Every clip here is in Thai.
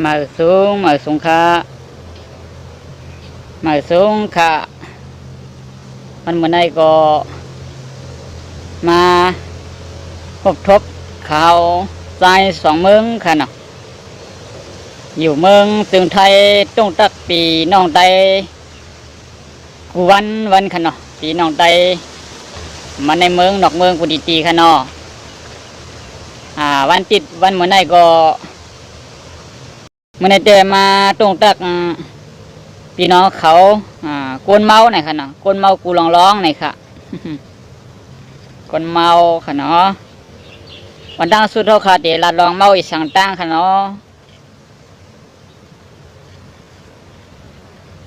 มาสูงค่ะมาสูงค่ะมันเมื่อไหร่ก็มาพบทบข่าวใจสองเมืองค่ะเนาะอยู่เมืองตึงไทยต้องตักปีน้องไตกูวันค่ะเนาะปีน้องไตมาในเมืองนอกเมืองกูดีตีค่ะเนาะวันติดวันเมื่อไหร่ก็เมื่อไหร่แต่มาต้องตักพี่น้องเขากวนเมาหน่อยค่ะเนาะกวนเมากูร้องหน่อยค่ะกวนเมาค่ะเนาะวันตั้งสุดเท่าค่ะเดี๋ยวลาลองเมาอีกสั่งตั้งค่ะเนาะ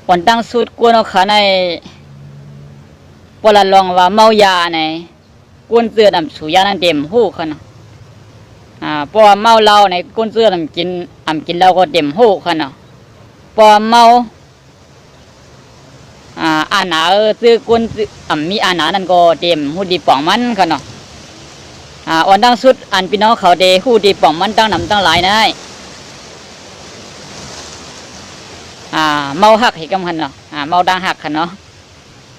วันตั้งสุดกวนเอาค่ะในพอลาลองว่าเมายาในกวนเสือดำสูยานั่นเต็มหูค่ะเนาะพอเมาเหล้าในกวนเสือดำกินเหล้าก็เต็มหูค่ะเนาะพอเมาอาหนาซื้อกวนมีอาหนานั่นก็เต็มหูดีป่องมันค่ะเนาะอ่อนตั้งสุดอันพี่น้องเขาเดหูดีป่องมันตั้งนำตั้งหลายนะเมาหักให้กำคันเนาะเมาดังหักค่ะเนาะ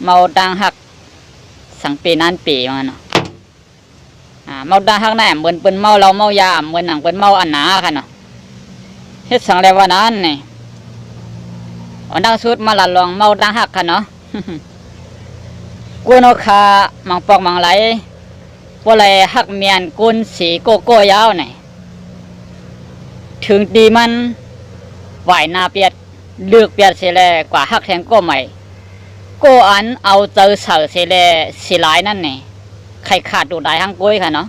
เมาดังหักสังเปนันเปมันเนาะเมาดังหักแน่เหมือนเป็นเมาเราเมายาเหมือนหนังเป็นเมาอันหนาค่ะเนาะเฮ็ดสังเรว่านั้นนี่อันดังสุดมาละลองเมาดังหักค่ะเนาะกูนคามังปอกมังไหลพวกไรหักเมียนกุนสีโกโก้ยาวนี่ถึงดีมันไหวนาเปียดเลือกเปียดเสลกว่าหักแทงก็ใหม่ก็อันเอาเจอเสือเสลสีหลายนั่นนี่ใครขาดดูได้ทั้งกุ้ยค่ะเนาะ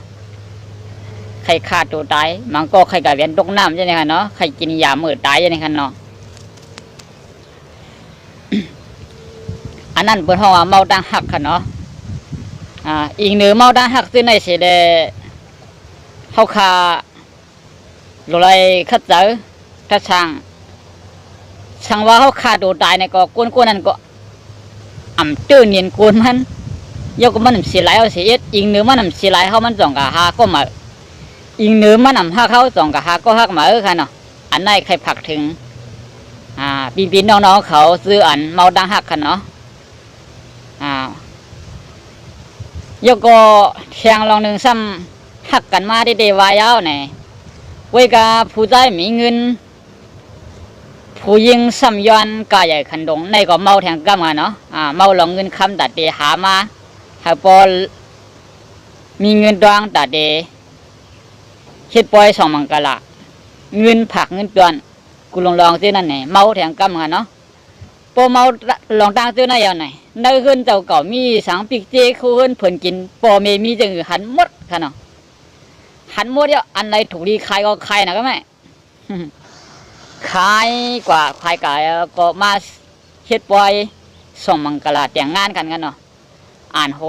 ใครขาดดูได้มันก็ใครกับเวียนตกน้ำใช่ไหมค่ะเนาะใครกินยามือตายใช่ไหมค่ะเนาะอันนั้นเป็นห้องเมาดังหักค่ะเนาะอีกหนึ่งเมาดังหักซึ่งในเสดเขาขาหลุยขัดเจอถ้าช่างว่าเขาขาดดูตายในก็ก้นนั่นก็ตื้อเนียนก้นมันยกมันสีไหลเอาเสียอีกหนึ่งมันสีไหลเขามันจ่องกับหาก็มาอีกหนึ่งมันหักเขาจ่องกับหาก็หักมาค่ะเนาะอันไหนใครผักถึงปีน้องเขาซื้ออันเมาดังหักค่ะเนาะยกก็เชียงลองหนึ่งซ้ำหักกันมาได้วายาวเนี่ยไว้กับผู้ใจมีเงินผู้ยิงซ้ำย้อนกายใหญ่ขันดงในก็เมาแทงกั้มกันเนาะเมาหลงเงินคำตัดเดหามาหาพอมีเงินดวงตัดเดคิดปล่อยสองมังกรละเงินผักเงินจวนกูลองที่นั่นเนี่ยเมาแทงกั้มกันเนาะพอเมาลองตั้งที่นั่นอย่างไหนในขึ้นเจ้าเก่ามีสังปิกเจ้คู่ขึ้นเพิ่นกินปอเมมีจังหันมดค่ะเนาะหันมดเนี่ยอันไรถูกดีใครก็ใครนะก็ไม่ขายกว่าขายกายก็มาเฮ็ดปล่อยส่งมังกรแต่งงานกันเนาะอ่านโห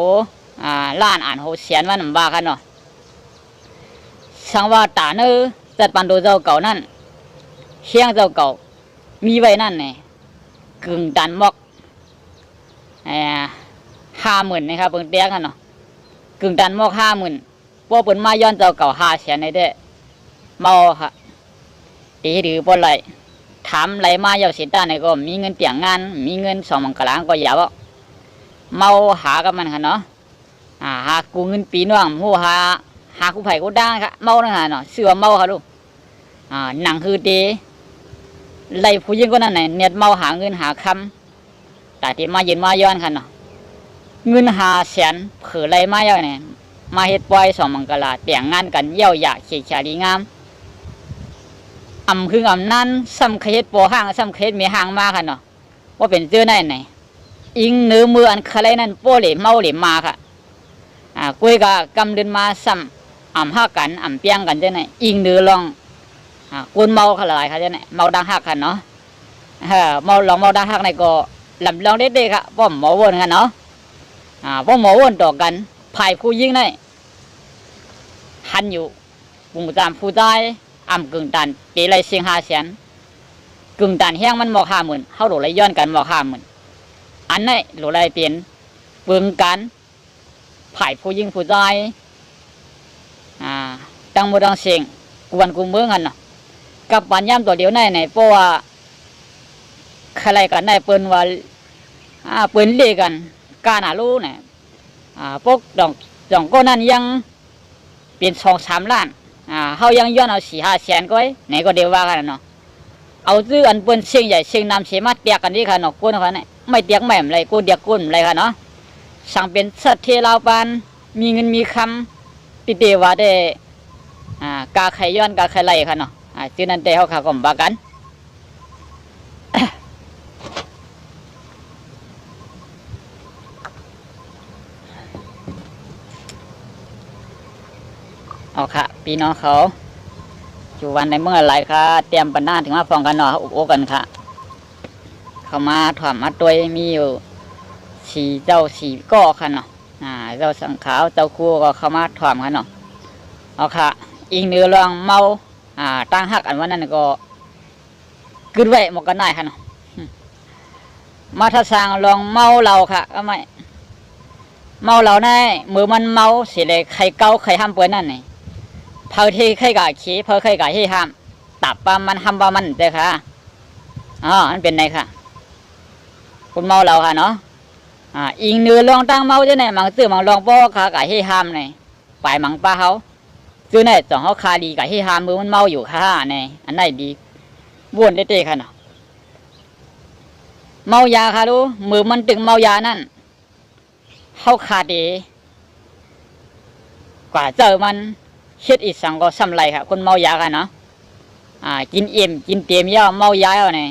ล้านอ่านโหเสียนว่าหนำบ้ากันเนาะสังว่าตาเนื้อจัดปันโดเจ้าเก่านั่นเชียงเจ้าเก่ามีไว้นั่นเนี่ยกึ่งดันมอก50,000นะครับเปิ่นเตี้ยกันเนาะกึ่งดันมอก50,000พวกเปิ่นมาย้อนเจ้าเก่า500,000ในเด้เมาค่ะตีหรือบ่ไรถามไรมาเยาสิตาในก็มีเงินเตียงงานมีเงิน2 มังกรก็อย่าว่าเมาหากับมันค่ะเนาะหากูเงินปีน้องหูหากูไผ่กูด่างค่ะเมานั่นค่ะเนาะเสือเมาค่ะลูกหนังคือตีไรผู้หญิงก็นั่นไหนเน็ตเมาหาเงินหาคำแต่ที่มายืนมาย้อนค่ะเนาะเงิน500,000เผื่อไรมาเยาเนี่ยมาเฮ็ดปล่อย2 มังกรแต่งงานกันเย้าหยาเขียชาดีงามคือนั้นซ้ำเคสปอห้างซ้ำเคสมีห้างมาค่ะเนาะว่าเป็นเจ้าไหนไหนอิงเนื้อมืออันอะไรนั่นโป้เหล่เมาเหล่มาค่ะกุยกับกำเดินมาซ้ำห้ากันเปียงกันเจ้าไหนอิงเนื้อลองกุนเมาขลายค่ะเจ้าไหนเมาดังหักค่ะเนาะเมาลองเมาดังหักในก็ลำลองเด็ดๆค่ะว่าหมอวนกันเนาะว่าหมอวนต่อกันภายผู้ยิ่งได้หันอยู่ปุ่งตามผู้ใจกึ่งตันเกลัยเสียง500,000กึ่งตันแห้งมันหมอก50,000เขาหลุดไหลย้อนกันหมอก50,000อันนี้หลุดไหลเปลี่ยนเบิ่งกันผายผู้ยิงผู้ใจตั้งมือตั้งเสียงกวนกูเมืองกันเนาะ กับปัญญามตัวเดียวในเพราะว่าใครกันในเปิ้นว่าเปิ้นเล่กันการหารู้เนี่ยพวกดองก็นั่นยังเป็น2-3 ล้านเขายังย้อนเอา4-5 แสนก็ไว้ไหนก็เดียวว่ากันเนาะเอาซื้ออันเปิ้นเชียงใหญ่เชียงนำเสียมาเตียกกันนี่ค่ะเนาะก้นเขาเนี่ยไม่เตียกแม่มไรกูเดียกก้นไรค่ะเนาะสั่งเป็นสัตว์เทลาวปานมีเงินมีคำติดเดว่าได้กาไข่ย้อนกาไข่ไรค่ะเนาะจื่อนั้นแต่เขาขาก็บากันเอาค่ะพี่น้องเขาอยู่วันในเมื่อไรค่ะเตรียมปัญหาถึงมาฟ้องกันเนาะอุบโอกันค่ะเขามาถอมมาตัวมีอยู่4 ก้อค่ะเนาะเจ้าสังขาวเจ้าคู่ก็เข้ามาถอมค่ะเนาะเอาค่ะอีกเนื้อเรื่องเมาตั้งหักอันวันนั้นก็กึดไว้หมกกันได้ค่ะเนาะมาทัศางลองเมาเราค่ะก็ไม่เมาเราแน่มือมันเมาเสียเลยใครเก้าใครห้ามเปิ้นนั่นนี่เพอที่ใครกะขี้เพอใครกะให้ห้ามตับปามันห้ามปามันเด้อค่ะนั่นเป็นไงค่ะคุณเมาเราค่ะเนาะอีกเนื้อลองตั้งเมาจะไหนมังซื้อมังลองป้อค่ะกะให้ห้ามไงไปมังป้าเขาซื้อไหนจ่องเขาคาดีกะให้ห้ามมือมันเมาอยู่ค่ะไงอันไหนดีวนเต้ๆค่ะเนาะเมายาค่ะรู้มือมันตึงเมายานั่นเขาขาดีกว่าเจอมันเฮ็ดอีสังก็ซ้ำไรค่ะคนเมายากันเนาะกินเอ็มกินเตียมย่าเมายาเอาเนี่ย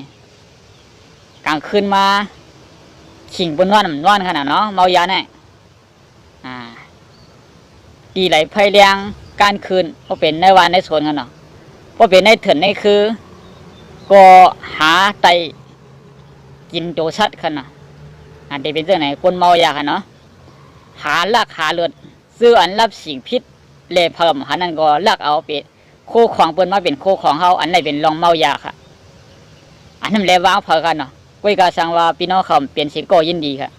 กลางคืนมาขิงบนนอนขนาดเนาะเมายาเนี่ยตีไหลไฟแรงการคืนก็เป็นในวันในโซนกันเนาะก็เป็นในเถื่อนในคือก็หาไตกินโจชัดขนาดอันนี้เป็นเรื่องไหนคนเมายาค่ะเนาะหาลักหาเลือดซื้ออันรับสิ่งพิษเล่เพิ่มหานั่นก็ลักเอาเป็ดโคของเปิ้นมาเป็นโคของเขาอันไหนเป็นลองเมายาค่ะอันนั้นแหละวางเพิ่กันเนาะกุ้ยกาสังว่าพี่น้องเขาเปลี่ยนสิก็ยินดีค่ะ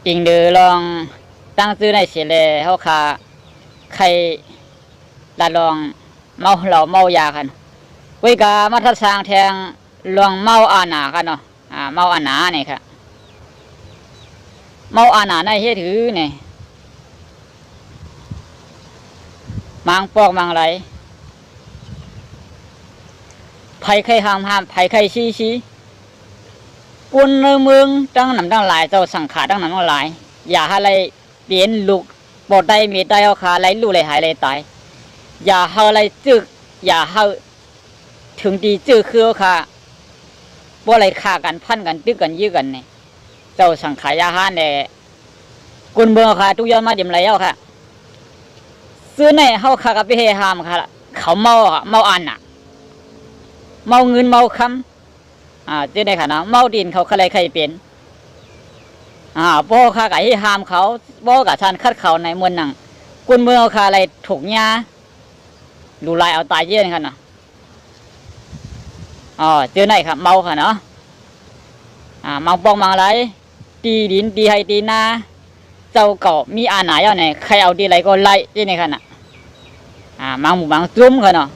อิงเดือลองตั้งซื้อในเสียเลยเขาขาใครละลองเมาเหล่าเมายากันกุ้ยกามาทัดสร้างแทงลองเมาอาหนากันเนาะเมาอาหนาเนี่ยค่ะเมาอาหนาในเฮ็ดถือเนี่ยมังปอกมังไรไผ่ไข่ห้ามไผ่ไข่ชี้กุนในเมืองตั้งหนำตั้งหลายเจ้าสังขาตั้งหนำตั้งหลายอย่าให้อะไรเปลี่ยนลูกปอดได้มีได้เอาขาอะไรลูกอะไรหายอะไรตายอย่าให้อะไรจึกอย่าให้ถึงดีจื้อคือค่ะบ่อะไรฆ่ากันพันกันตึกกันยื้อกันเนี่ยเจ้าสังขายาหาเนี่ยกุนเมืองค่ะทุกย้อนมาเดี๋ยวไรเอาค่ะซื้อในเฮาค่ะกับพี่เฮฮามค่ะเขาเมาค่ะเมาอันน่ะเมาเงินเมาคำเจ้าในค่ะนะเมาดินเขาใครเป็นพ่อค่ะกับให้ฮามเขาบ่กับชันคัดเขาในมวลหนังกุนเมืองค่ะอะไรถูกยาดูลายเอาตายเยอะค่ะนะเจอไหนครับเมาค่ะเนาะเมาปองมังไรตีดินตีให้ตีนาเจ้าเก่ามีอาหนาอย่างไหนใครเอาดีไรก็ไล่ที่นี่ค่ะนะมังหมู่มังจุ้มค่ะเนาะ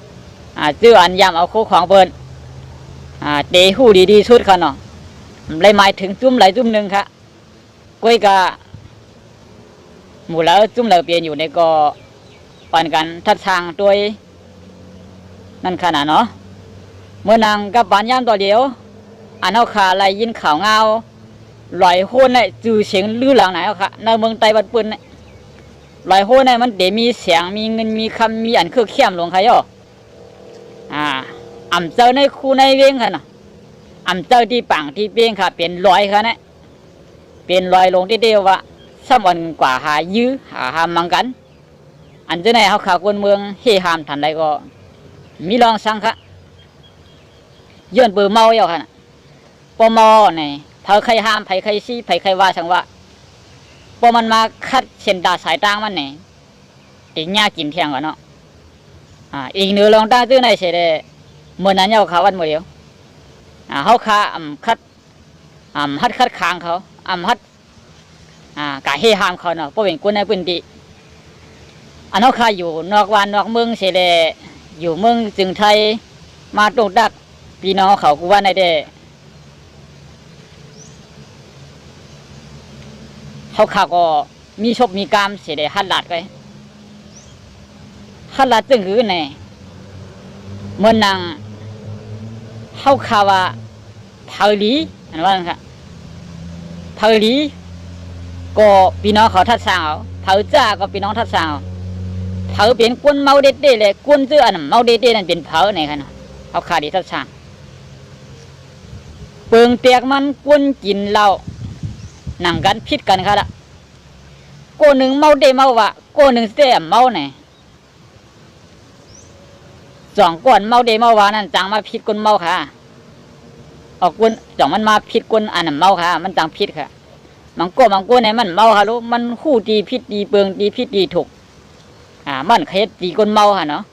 เจออันยำเอาโคของเปิ้นเดหูดีสุดค่ะเนาะเลยหมายถึงจุ้มไหลจุ้มหนึ่งค่ะก้อยกะหมู่แล้วจุ้มเราเปลี่ยนอยู่ในก็ปั่นกันทัดทางด้วยนั่นขนาดเนาะเมื่อนางกับบ้านย่ำตัวเดียวอันเอาขาไหลยินข่าวเงาลอยโหนเนี่ยจือเสียงลื้อหลังไหนเอาค่ะในเมืองไต้บัดปืนเนี่ยลอยโหนเนี่ยมันเดี๋ยวมีเสียงมีเงินมีคำมีอันคือเข้มลงใครย่ออ่ำเจ้าในคูในเวงค่ะเนาะอ่ำเจ้าที่ปังที่เวงค่ะเปลี่ยนลอยค่ะเนี่ยเปลี่ยนลอยลงที่เดียวว่าสมวันกว่าหายื้อหามังกันอันเจ้าไหนเขาข่าวคนเมืองเฮฮามทันใดก็มีลองสังค่ะยื่นเบอร์เมาเยอะค่ะปอมอเนี่ยเผาใครห้ามไผใครชี้ไผใครว่าสังว่าปอมันมาคัดเส้นดาสายต่างมันเนี่ยอีกหญ้ากินเที่ยงก่อนเนาะอีกเนื้อลองตั้งเจ้าไหนเสร็จเมื่อนั้นเยาข่าววันเมื่อเดียว เขาคาคัดฮัดคัดค้างเขาฮัดกะเฮหามเขาเนาะเพราะเป็นคนในพื้นที่อันเขาคาอยู่นอกวันนอกเมืองเสียเลยอยู่เมืองจึงไทยมาตกดักพี่น้องเขากูว่าในเด้เขาขาก็มีชบมีกามเสียเลยฮัดหลาดไปฮัดหลาดจึงคือไงเมื่อนางเขาขาว่าเผาหลีอันว่าค่ะเผาหลีก็พี่น้องเขาทัดสาวเผาจ้าก็พี่น้องทัดสาวเผาเป็นกวนเมาเด็ดๆเลยกวนเสื้ออันเมาเด็ดๆนั่นเป็นเผาไหนกันเขาขาดีทัดสาวเปิงเตียกมันกวนกินเหล้าหนังกันพิษกันค่ะละโกหนึ่งเมาเดเมาวะโกหนึ่งเสียเมาไหนสองก้อนเมาเดเมาวะนั่นจังมาพิษกวนเมาค่ะออกกวนสองมันมาพิษกวนอันนั้นเมาค่ะมันจังพิษค่ะบางโก้เนี่ยมันเมาค่ะลูกมันคู่ดีพิษดีเปิงดีพิษดีถูกมันเคสดีกวนเมาค่ะเนาะ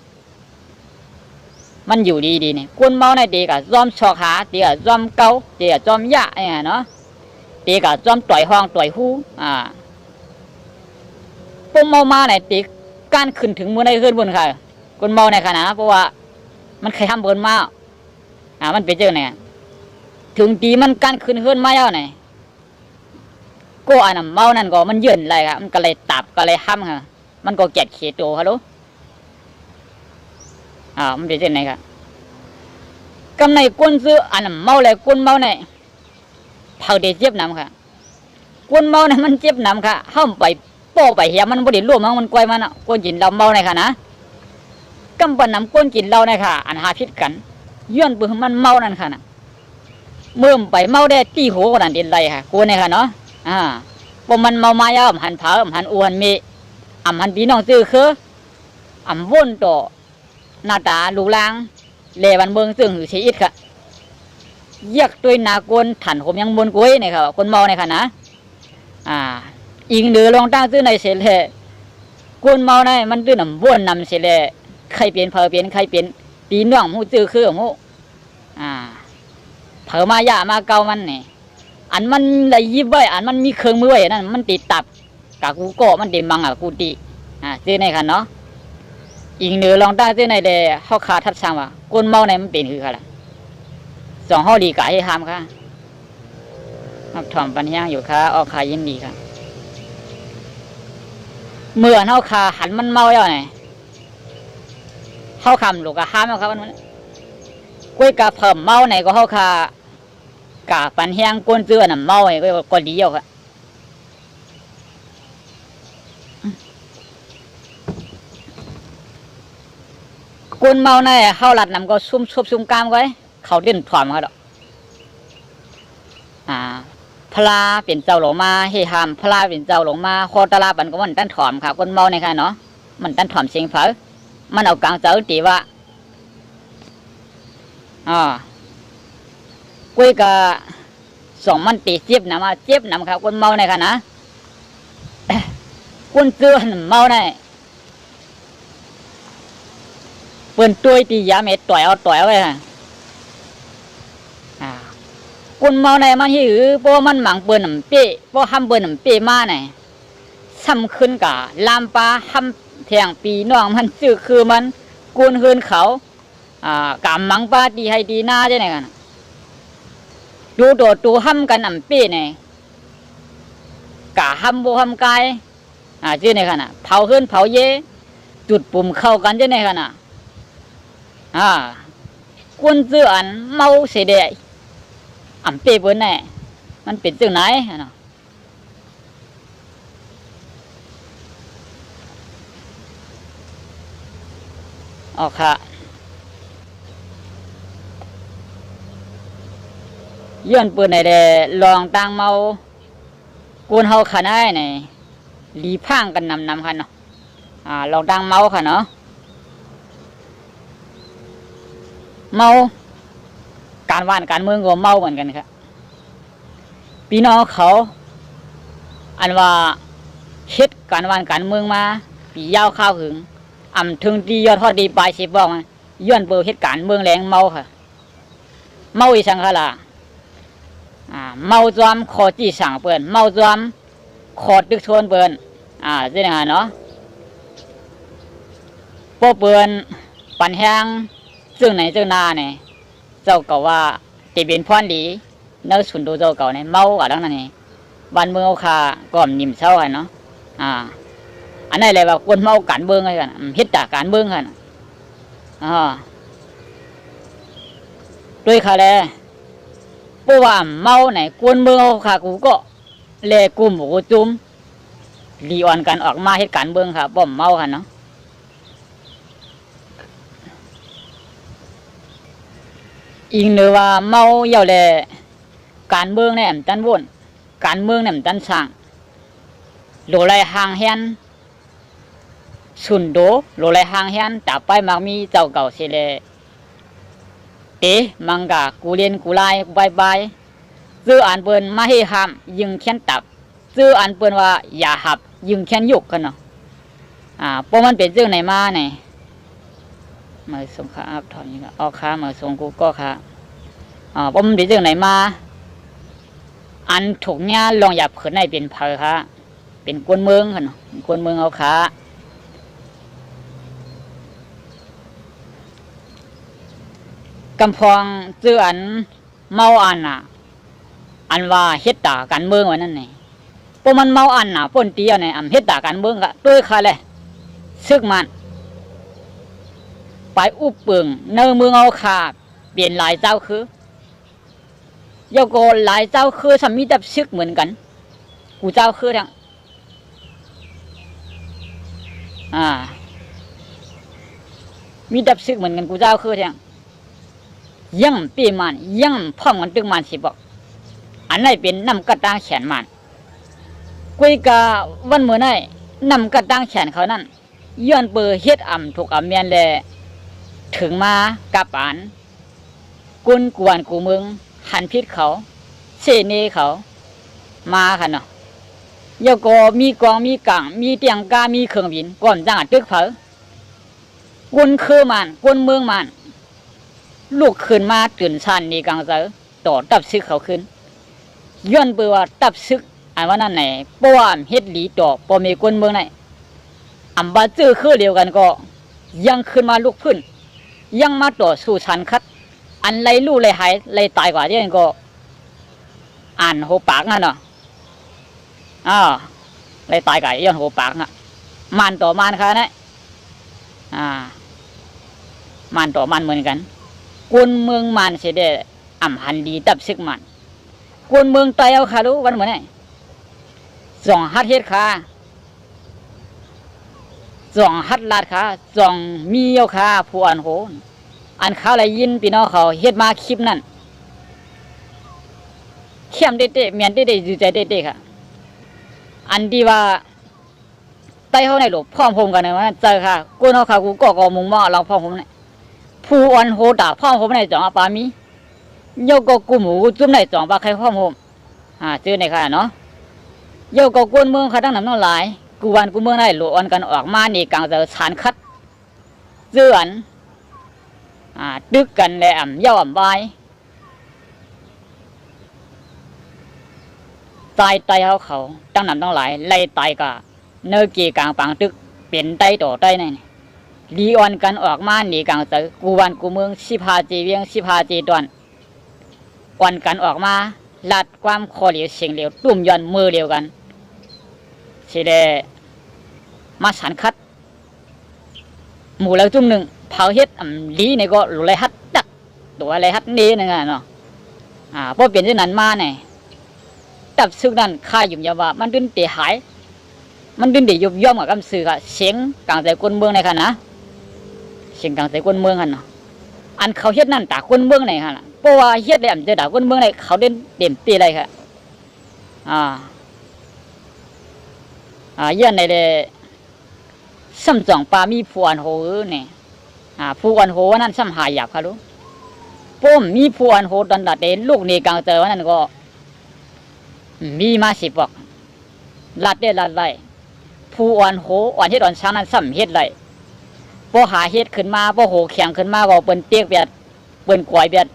มันอยู่ดีเนี่ยกวนเมาในเด็กอะจอมชอกหาเด็กอะจอมเกาเด็กอะจอมยะเนาะเด็กอะจอมต่อยห้องต่อยหูพวกเมามาในเด็กการขึ้นถึงมือในขึ้นบนค่ะกวนเมาในขณะเพราะว่ามันเคยทำเบิร์นมามันไปเจอเนี่ยถึงดีมันการขึ้นขึ้นมาแล้วเนี่ยก็อันนั้นเมานั่นก็มันเยื่นอะไรครับมันก็เลยตับก็เลยห้ำค่ะมันก็เกลียดเขียดโตฮัลโหลมันเป็นเช่นไหนครับกำในก้นซื้ออันนั้นเมาเลยก้นเมาเนี่ยเผาเดเจ็บน้ำค่ะก้นเมาเนี่ยมันเจ็บน้ำค่ะห้ามไปโป้ไปเหี่ยมันบริร่วมมันกวยมันก้นกินเราเมาในค่ะนะกำปั้นน้ำก้นกินเราในค่ะอันหาพิษกันย้อนปืนมันเมานั่นค่ะนะเมื่อไปเมาได้ตีหัวกันเด่นไรค่ะก้นในค่ะเนาะพอมันเมามายาวหันเผาหันอ้วนมีหันพี่น้องซื้อคือวนต่อหน้าตาลูลางเลวันเมืองซึ่งหือชีอิดค่ะเยียกด้วยนากวนถันผมยังบนกุ้ยเนี่ยค่ะคนเมาเนี่ยค่ะนะอิงเดือลองตั้งซื้อในเสลกวนเมาเนี่ยมันตื้อนวนนำเสลใครเปลี่ยนเผอเปลี่ยนใครเปลี่ยนปีน้องหูซื้อคือหูเผอมายามาเกามันเนี่ยอันมันเลยยิบไว้อันมันมีเครื่องมือไว้นั่นมันติดตับกะกูโก้มันเดมังกูตีซื้อในค่ะเนาะอิงเดือลองตั้งซื้อในเลยเขาขาทัดช่างว่ากวนเมาในมันเป็นคือค่ะสองห้อดีกะให้ทำค่ะนับถ่อมปัญญาอยู่ค่ะออกขายินดีค่ะเมื่อเขาขาหันมันเมาแล้วไงเขาคำลูกกะห้ามแล้วครับมันกล้วยกะเพิ่มเมาไหนก็เขาขากะปัญญากวนเสื้อน่ะเมาไงก็ดีอยู่ค่ะกวนเมาในเขาหลัดนำก็ซุ่มกามไว้เขาเด่นถ่อมเขาดอกพลาเป็นเจ้าหลงมาเฮฮามพลาเป็นเจ้าหลงมาคอตลาบันก็มันตั้นถ่อมค่ะคนเมาในค่ะเนาะมันตั้นถ่อมเสียงเผามันเอากลางเจ้าตีว่ากล้วยกะสองมันตีเจ็บนะมาเจ็บนำค่ะคนเมาในค่ะนะคนเจือเมาในเปิ้นตัวตียาเม็ดต่อยเอาไว้ค่ะคนเมาในมันหิวเพราะมันหมังเปิ้นเป๊ะเพราะห้ำเปิ้นเป๊ะมาไหนซ้ำขึ้นกะลามปลาห้ำแทงปีน้องมันซื้อคือมันกูนคืนเขากำหมังปลาดีให้ดีหน้าใช่ไหมกันดูโดดดูห้ำกันเป๊ะไหนกะห้ำโบห้ำกายใช่ไหมกันเผาขึ้นเผาเย่จุดปุ่มเข้ากันใช่ไหมกันคนเสื้ออันเมาเสด็จเปเปิ้นแน่มันเป็นจังไหนเนาะค่ะย้อนเปิ้นไหนแดลองต่างเมากวนเฮาขนาดไหนลีพังกันนำค่ะเนาะลองต่างเมาค่ะเนาะเมาการว่านการเมืองก็เมาเหมือนกันครับพี่น้องเขาอันว่าเฮ็ดการว่านการเมืองมาปียาวข้าวหึงถึงดียอดทอดดีปลายสิบบอกย้อนเปิดเฮ็ดการเมืองแรงเมาค่ะ เมาอีสังขละเมาจอมขอจี้สั่งเปิ้นเมาจอมขอดึกชวนเปิ้นเจ้าหน้าเนาะพวกเปิ้นปันแห้งซึ่งไหนเจ้านาเนี่ยเจ้าก็ว่าตีเป็นพรดีเนื้อสุนดูเจ้าเก่าเนี่ยเมาอะไรนั่นนี่บ้านเมืองเขาก็นิ่มเศร้ากันเนาะอันนั้นเลยว่าคนเมาการเมืองกันเฮ็ดจากการเมืองกันด้วยค่ะเลยเพราะว่าเมาไหนคนเมืองเขากูก็เลยกลุ่มหมูจุ้มรีออนกันออกมาเฮ็ดการเมืองค่ะบ่มเมาค่ะเนาะอีกหนึ่งว่าเมาเยาเลยการเมืองเนี่ยมันตันวุ่นการเมืองเนี่ยมันตันสร้างโหลไรห่างเฮียนสุนโดโหลไรห่างเฮียนแต่ไปมักมีเจ้าเก่าเสียเลยมังกะกูเรียนกูไล่บายบายซื้ออ่านเปิ้นมาให้ห้ามยิงแค้นตับซื้ออ่านเปิ้นว่าอย่าหับยิงแค้นยุกกันเนาะเพราะมันเป็นเรื่องไหนมาไหนมาส่งขาอัพถอนนี่ก็เอาขามาส่งกูก็ขาเพราะมันเป็นเรื่องไหนมาอันถูกเนี่ยลองหยับขืนในเป็นเพอค่ะเป็นกวนเมืองค่ะเนาะกวนเมืองเอาขากำพองเจืออันเมาอันอันว่าเฮ็ดตาการเมืองวันนั้นไงพวกมันเมาอันป่นเตียวเนี่ยเฮ็ดตาการเมืองก็ด้วยค่ะเลยซึกมันไปอุบเปิงเนื้อเมืองเอาขาเปลี่ยนหลายเจ้าคือยกโกหลายเจ้าคือสามีดับซึกเหมือนกันกูเจ้าคือทั้งมีดับซึกเหมือนกันกูเจ้าคือทั้งยังปีมันยังพ่อมกันตึงมันสิบอกอันไหนเป็นนำกระตังแขนมันกุยกาวันเมื่อไหนนำกระตังแขนเขานั่นย้อนเบอร์เฮ็ดถูกเมียนแลถึงมากับอันกุนกวนกูมึงหันพิษเขาเสเนเขามาค่ะเนาะยกก็มีกองมีกังมีเตียงกามีเครื่องบินก่อนจังตึกเผอกุนคือมันกุนเมืองมันลูกขึ้นมาตื่นชันนี่กังเจอต่อตับซึกเขาขึ้นย้อนเบื่อว่าตับซึกอันว่านั่นไหนป้วนเฮ็ดหลีต่อปอมีกุนเมืองไหนบาจื้อคือเดียวกันก็ยังขึ้นมาลูกพื้นยังมาต่อสู้ชันคัดอันไรลู่ไรหายไรตายกว่าที่นั่นก็อ่านหัวปากนั่นเนาะไรตายกว่าย้อนหัวปากน่ะมันต่อมันค่ะนะมันต่อมันเหมือนกันกวนเมืองมันเสียได้หันดีตับซึกมันกวนเมืองตายเอาค่ะรู้วันเหมือนไงสองฮัดเฮ็ดค่ะสองฮัดลาดค่ะสองมีเอาค่ะผู้อันโหอันเขาอะไรยินพี่น้องเขาเฮ็ดมาคลิปนั่นเข้มเด็ดๆเมียนเด็ดๆอยู่ใจเด็ดๆค่ะอันดีว่าไต้เขาในหลบพ่อผมกันนะว่าเจอค่ะกูนเอาค่ะกูก็มุงมอเราพ่อผมเนี่ยผู้อันโหด่าพ่อผมในจ่องปามีโยกกูหมูจุ่มในจ่องปลาใครพ่อผมชื่อในค่ะเนาะโยกกวนเมืองค่ะตั้งน้ำน้องหลายกูวันกูเมืองได้หลวนกันออกมานี่กลางจะสารคัดเจือนดึกกันแหลมเย้าใบตายเขาตั้งน้ำน้องหลายไล่ตายกะเนื้อกีกลางปังตึกเปลี่ยนไตต่อไตนี่ลีออนกันออกมาหนีกลางเจอกูวันกูเมืองสิพาจีเวียงสิพาจีดอนอ่อนกันออกมาลัดความคอเหลียวเสียงเหลียวตุ่มย้อนมือเดียวกันสิเดมาสันคัดหมู่แล้วจุ่มหนึ่งเผาเฮ็ดลีนี่ก็หลุดไรฮัดดักตัวอะไรฮัดนี้นึงเนาะพอเปลี่ยนเช่นนั้นมาเนี่ยตับซึกนั้นค่าอยู่ยาว่ามันดึงเตะหายมันดึงเตะยุบย่อมกับกำสือค่ะเสียงกลางใจคนเมืองในค่ะนะเสียงกลางใจคนเมืองค่ะเนาะอันเขาเฮ็ดนั่นตาคนเมืองไหนค่ะเพราะว่าเฮ็ดได้จะด่าคนเมืองไหนเขาเด่นตีอะไรค่ะยื่นในเดซ้ำจ่องปลามีผู้อันโหเนี่ยผู้อันโหนั่นซ้ำหายหยาบค่ะรู้ปุ่มมีผู้อันโหดันดัดเด่นลูกนี่กลางเจอวันนั้นก็มีมา10บอกลัดได้ลัดไล่ผู้อ่อนโหอ่อนเฮ็ดอ่อนช้างนั้นซ้ำเฮ็ดไล่พอหาเฮ็ดขึ้นมาพอโหแข็งขึ้นมาก็เปิ้นเตียกเบียดเปิ้นกวยเบียด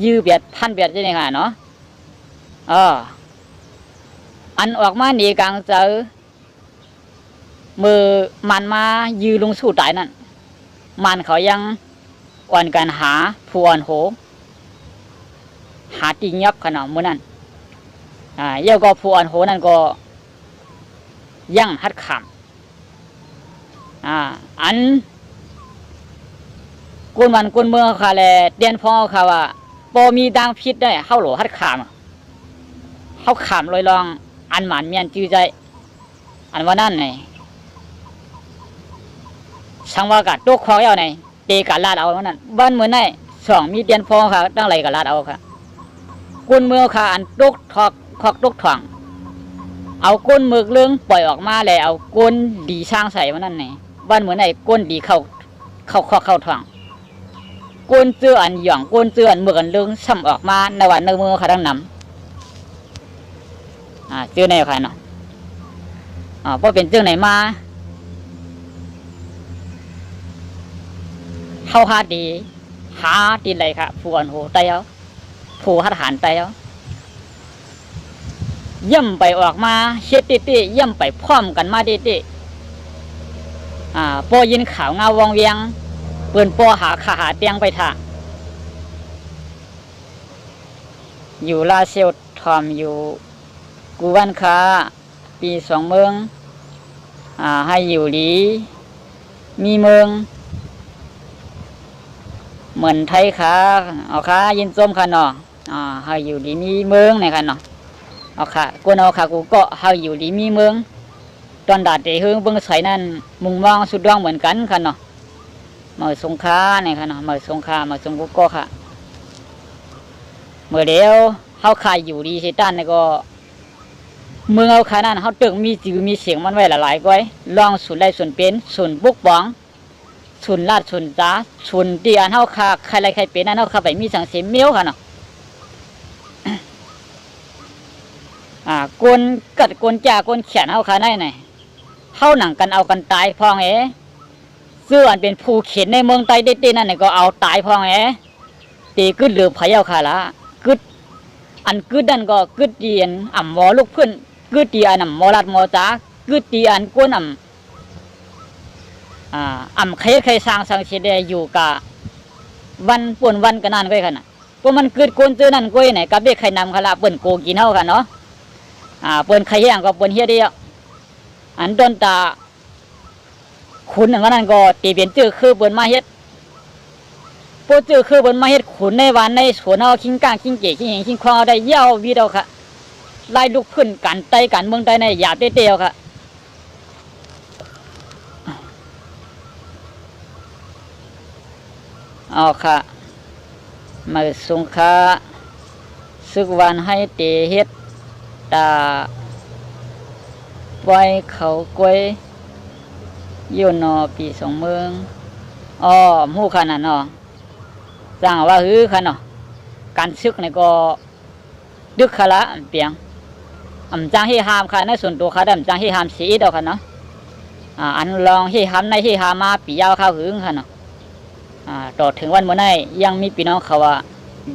ยื้อเบียดพันเบียดจะยังไงเนาะอันออกมาหนีกลางเจอมือมันมายื้อลงสู้ตายนั่นมันเขายังอ่อนกันหาผู้อ่อนโหหาตียับขนาดมือนั่นเย่าก็ผู้อ่อนโหนั่นก็ยั่งฮัดขำอันกุนมันกุนเมืองค่ะแลเดียนพ่อค่ะว่าปอมีดังพิษได้เข้าหลฮัดขามเข้าขามลอยลองอันหมันเมียนจื้อใจอันว่านั่นไงช่างว่ากัดตุกคอเอาไงเตะกัดลาดเอาว่านั่นบ้านเมืองไหนสองมีเดียนพ่อค่ะตั้งไรกัดลาดเอาค่ะกุนเมืองค่ะอันตุกทอกคอกตุกถ่วงเอาก้นมือเรื่องปล่อยออกมาแล้วเอาก้นดีช่างใส่ว่านั่นไงบ้านเมืองไหนก้นดีเข้าถ่วงก้นเจืออันหย่องก้นเจืออันมือกันเรื่องซ้ำออกมาในวันในมือค่ะทั้งน้ำเจือในใครเนาะเพราะเป็นเจือไหนมาเข้าหาดีหาดีเลยค่ะผู้อ่อนโหไตเอาผู้หัดหันไตเอาย่ำไปออกมาเช็ดติย่ำไปพร้อมกันมาติปอยินข่าวเงาวองเวียงเปิ่นปอหาขาหาเตียงไปท่าอยู่ลาเซลทอมอยู่กูวันคาปี2 เมืองให้อยู่ดีมีเมืองเหมือนไทยค่ะเอาค่ะยินส้มค่ะเนาะให้อยู่ดีมีเมืองเนี่ยค่ะเนาะเอาค่ะกูเอาค่ะกูก็ให้อยู่ดีมีเมืองตอนดาดเตะเฮืองเบิ้งใส่นั่นมุงมองสุดดองเหมือนกันค่ะเนาะเมื่อสงค้าเนี่ยค่ะเนาะเมื่อสงค้าเมื่อสงกูก็ค่ะเมื่อเดียวเขาขายอยู่ดีเซตันเนี่ยก็เมืองเอาค่ะนั่นเขาตึงมีจือมีเสียงมันไว้หลายๆก้อยลองส่วนได้ส่วนเป็นส่วนบุกบ้องส่วนลาดส่วนจ้าส่วนที่อันเขาขาใครอะไรใครเป็นนั่นเขาขาไปมีสังเสียเมี้ยวค่ะเนาะกวนกัดกวนจ่ากวนแขนเอาขาได้ไหนเข้าหนังกันเอากันตายพองเสื้ออันเป็นผู้เขียนในเมืองไต้เด็ดๆนั่นก็เอาตายพองตีกึดเหลือพายเอาขาละกึดอันกึดนั่นก็กึดดีอันอ่ำหมอลูกเพื่อนกึดดีอันอ่ำหมอลัดหมอจ้ากึดดีอันกวนอ่ำใครสร้างเสียได้อยู่กะวันป่วนวันกันนั่นก็ขนาดเพราะมันกึดกวนเจอนั่นก็ไหนกับเด็กใครนำขาละเปิ่นโกกินเอากันเนาะเปิ่นใครแห้งก็เปิ่นเฮียเดียวอันต้นตาขุนอย่างนั้นก็ตีเปลี่ยนจื้อคือเปิ่นมาเฮ็ดโปจื้อคือเปิ่นมาเฮ็ดขุนในวันในสวนเอาขิงก้างขิงเก๋ขิงเห็งขิงควางได้เย้าวีเดียวค่ะไล่ลูกขึ้นกันไตกันเมืองไตในหยาบเตี้ยวค่ะเอาค่ะมาสงค้าซึกวันให้เตเฮ็ดตาไว้เขากล้วยอยู่นอปี2 เมืองหู้ขนาดเนาะจ้างว่าขนาดการซึกเนี่ยก็ดึกขละเปียงจ้างให้หามค่ะในส่วนตัวค่ะแต่จ้างให้หามสีดอกค่ะเนาะอันลองให้หามในให้หามาปียาวข้าวหึงค่ะเนาะต่อถึงวันเมื่อไหร่ยังมีพี่น้องเขาว่า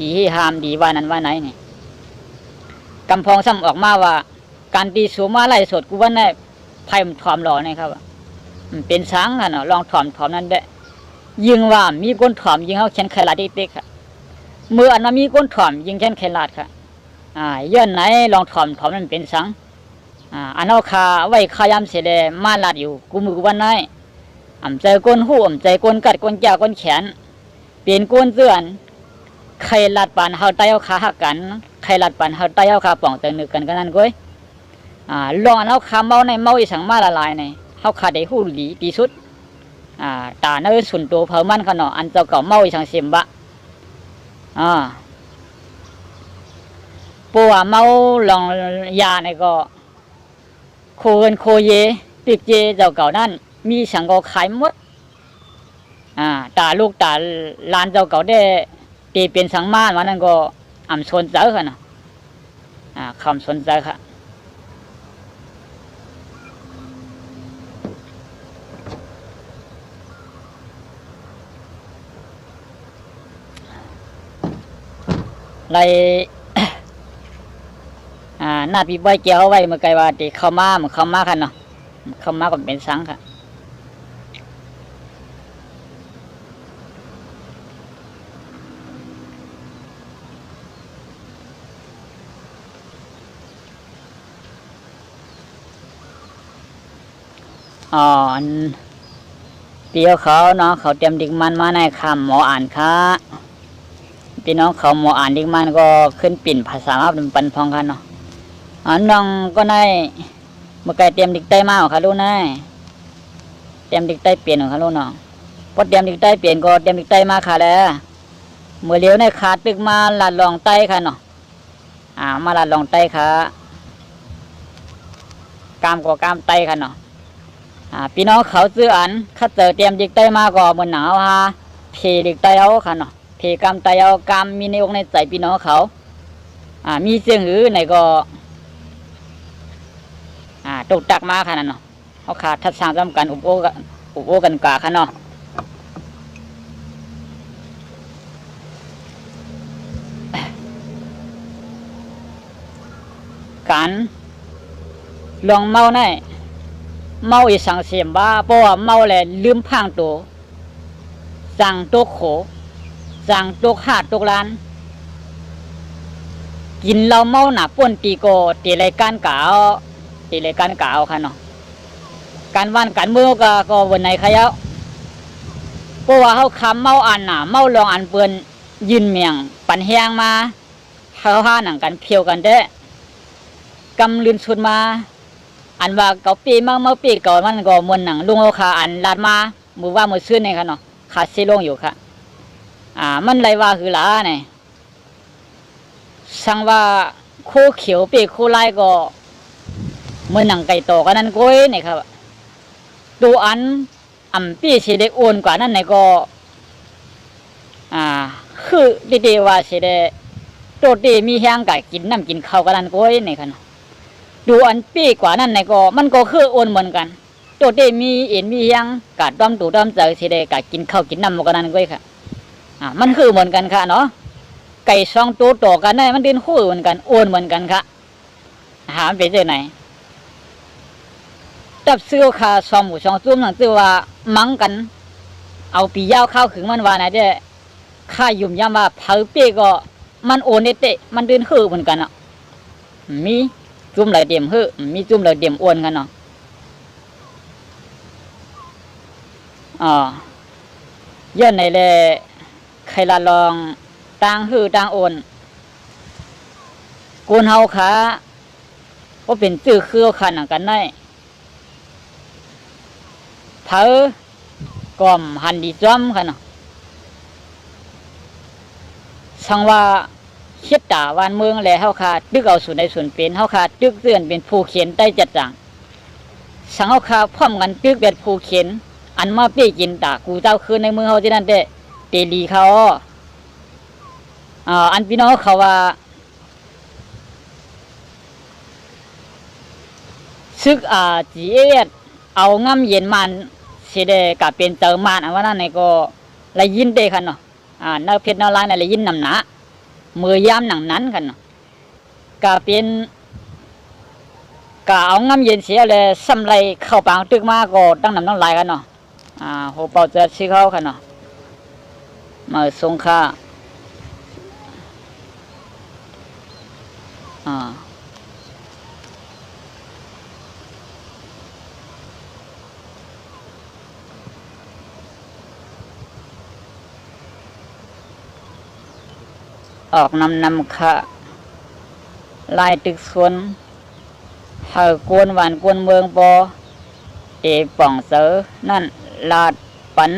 ดีให้หามดีว่านั้นว่าไหนนี่กำพองซ้ำออกมาว่าการตีสูมาไล่สดกูว่าแน่ไพ่มันถอมหล่อนี่ครับเป็นช้างค่ะเนาะลองถอมนั่นได้ยิงว่ามีก้นถอมยิงเขาแขนไขลาดเด็กๆค่ะเมื่ออันมามีก้นถอมยิงแขนไขลาดค่ะย้อนไหนลองถอมนั่นเป็นช้างอันเอาคาไว้ขายำเสด็จมาลาดอยู่กูมือกูวันไหนใจก้นหูใจก้นกัดก้นแก้วก้นแขนเปลี่ยนก้นเสื่อนไขลาดปานเฮาไตเอาขาหักกันไขลาดปานเฮาไตเอาขาป่องเตนึกกันนั่นก้อยลองเอาขาเมาในเมาอีสังมาละลายในเขาขาได้หูดีสุดตาเนื้อส่วนตัวเผามันขนาดอันเจ้าเก่าเมาอีสังเสียมบะปัวเมาลองยาในก็โคเงินโคเยติดเจเจ้าเก่านั่นมีสังก็ขายหมดตาลูกตาลานเจ้าเก่าได้ตีเป็นสังมาวันนั้นก็สนใจค่ะนะคำสนใจค่ะ ไร นาดพี่ใบเกี่ยวไว้เมื่อไกลว่าที่เข้ามาเหมือนเข้ามาค่ะเนาะเข้ามาก็เป็นสังค่ะอ๋อเปียวเขาเนาะเขาเตรียมดิกมันมาในคำหมออ่านค่ะพี่น้องเขาหมออ่านดิกมันก็ขึ้นปิ่นภาษามาเป็นปันพองกันเนาะน้องก็ได้เมื่อไกลเตรียมดิกใต้มาค่ะลูกนายเตรียมดิกใต้เปลี่ยนค่ะลูกเนาะพอเตรียมดิกใต้เปลี่ยนก็เตรียมดิกใต้มาค่ะแล้วเมื่อเลี้ยวในขาตึกมาลัดลองใต้ค่ะเนาะมาลัดลองใต้ค่ะกามก็กามใต้ค่ะเนาะพี่น้องเขาซื้ออันข้าเจอเตรียมดิกใต้มาก็เหมือนหนาวฮะเพดิกใต้เอาค่ะเนาะเพกามใต้เอากามมีในอกในใจพี่น้องเขามีเสียงหือไหนก็ตกตักมาค่ะนั่นเนาะเขาขาดทัดสร้างร่วมกันอุบโอกันกาค่ะเนาะการลองเมาได้เมาอีสังเสียมบ้าเพราะว่าเมาแหละลืมพังตัวสั่งตัวโขสั่งตัวขาดตัวล้านกินเราเมาหนาป่นตีโกตีรายการกาวตีรายการกาวค่ะเนาะการวันการเมื่อก็วันไหนขยะเพราะว่าเขาคำเมาอันหนาเมาลองอันเปือนยืนเมียงปั่นแห้งมาเขาห้าหนังกันเพียวกันเด้กำลืนชุดมาอันว่าเกาปีเมาปีเก่ามันก็มวนหนังลุงเอาขาอันลาดมามือว่ามือซื้อเนี่ยค่ะเนาะขาดซีลงอยู่ค่ะมันไรว่าคือหลาเนี่ยสั่งว่าคู่เขียวปีคู่ไล่ก็เมื่อหนังไก่โตกันนั่นก้อยเนี่ยครับตัวอันปีสีได้โอนกว่านั่นเนี่ยก็คือดีๆว่าสีได้ตัวดีมีแห้งไก่กินน้ำกินข้าวกันนั่นก้อยเนี่ยค่ะดูอันปีกว่านั่นเนี่ยก็มันก็คือโอนเหมือนกันตัวดีมีเอ็นมีแห้งกัดต้อมตูต้อมเจอสีได้กัดกินข้าวกินน้ำกันนั่นก้อยค่ะมันคือเหมือนกันค่ะเนาะไก่สองตัวต่อกันได้มันดินคู่เหมือนกันโอนเหมือนกันค่ะหาไปเจอไหนจับซื้อขาสองหมูสองจุ่มหนังซื้อว่ามังกันเอาปียาวข้าวขึงมันว่าไหนเด้ข้ายุ่มย่ำว่าเผาเปี้ก็มันโอนเตะมันดินคู่เหมือนกันอ่ะมีจุ่มไหลเดี่ยมฮื้อมีจุ่มไหลเดี่ยมโอนกันเนาะย้อนในเลยใครละลองต่างฮื้อต่างโอนกูนเฮาขาก็เป็นจื้อคือขันกันได้เผากอมหันดีจ้อมค่ะเนาะสังว่าคิดตาวันเมืองแล้วเฮาขาตึกเอาส่วนในส่วนเป็นเฮาขาตึกเตือนเป็นผู้เขียนได้จัดจังสังเฮาขาพร้อมกันตึกเป็นผู้เขียนอันมาปี้กินตากูเจ้าคืนในเมืองเฮาที่นั่นเด้เตลีเขาอันพี่น้องเขาว่าซึกจีเอ็ดเอาง่ำเย็นมันเสด็จกับเป็นเติมมันอันว่านั่นในก็เลยยินเด้กันเนาะเนื้อเพชรเนื้อลายในเลยยินนำหนามือย่ำหนังนั้นกันเนาะกับเป็นกับเอาง่ำเย็นเสียเลยซ้ำไรเข้าปางตึกมาก็ตั้งนำน้ำลายกันเนาะโหเป่าเจอชี้เขากันเนาะมาสงค่าออกนำค่ะลายตึกสวนเฮากวนหวานกวนเมืองปอป่องเสือนั่นลาดปัน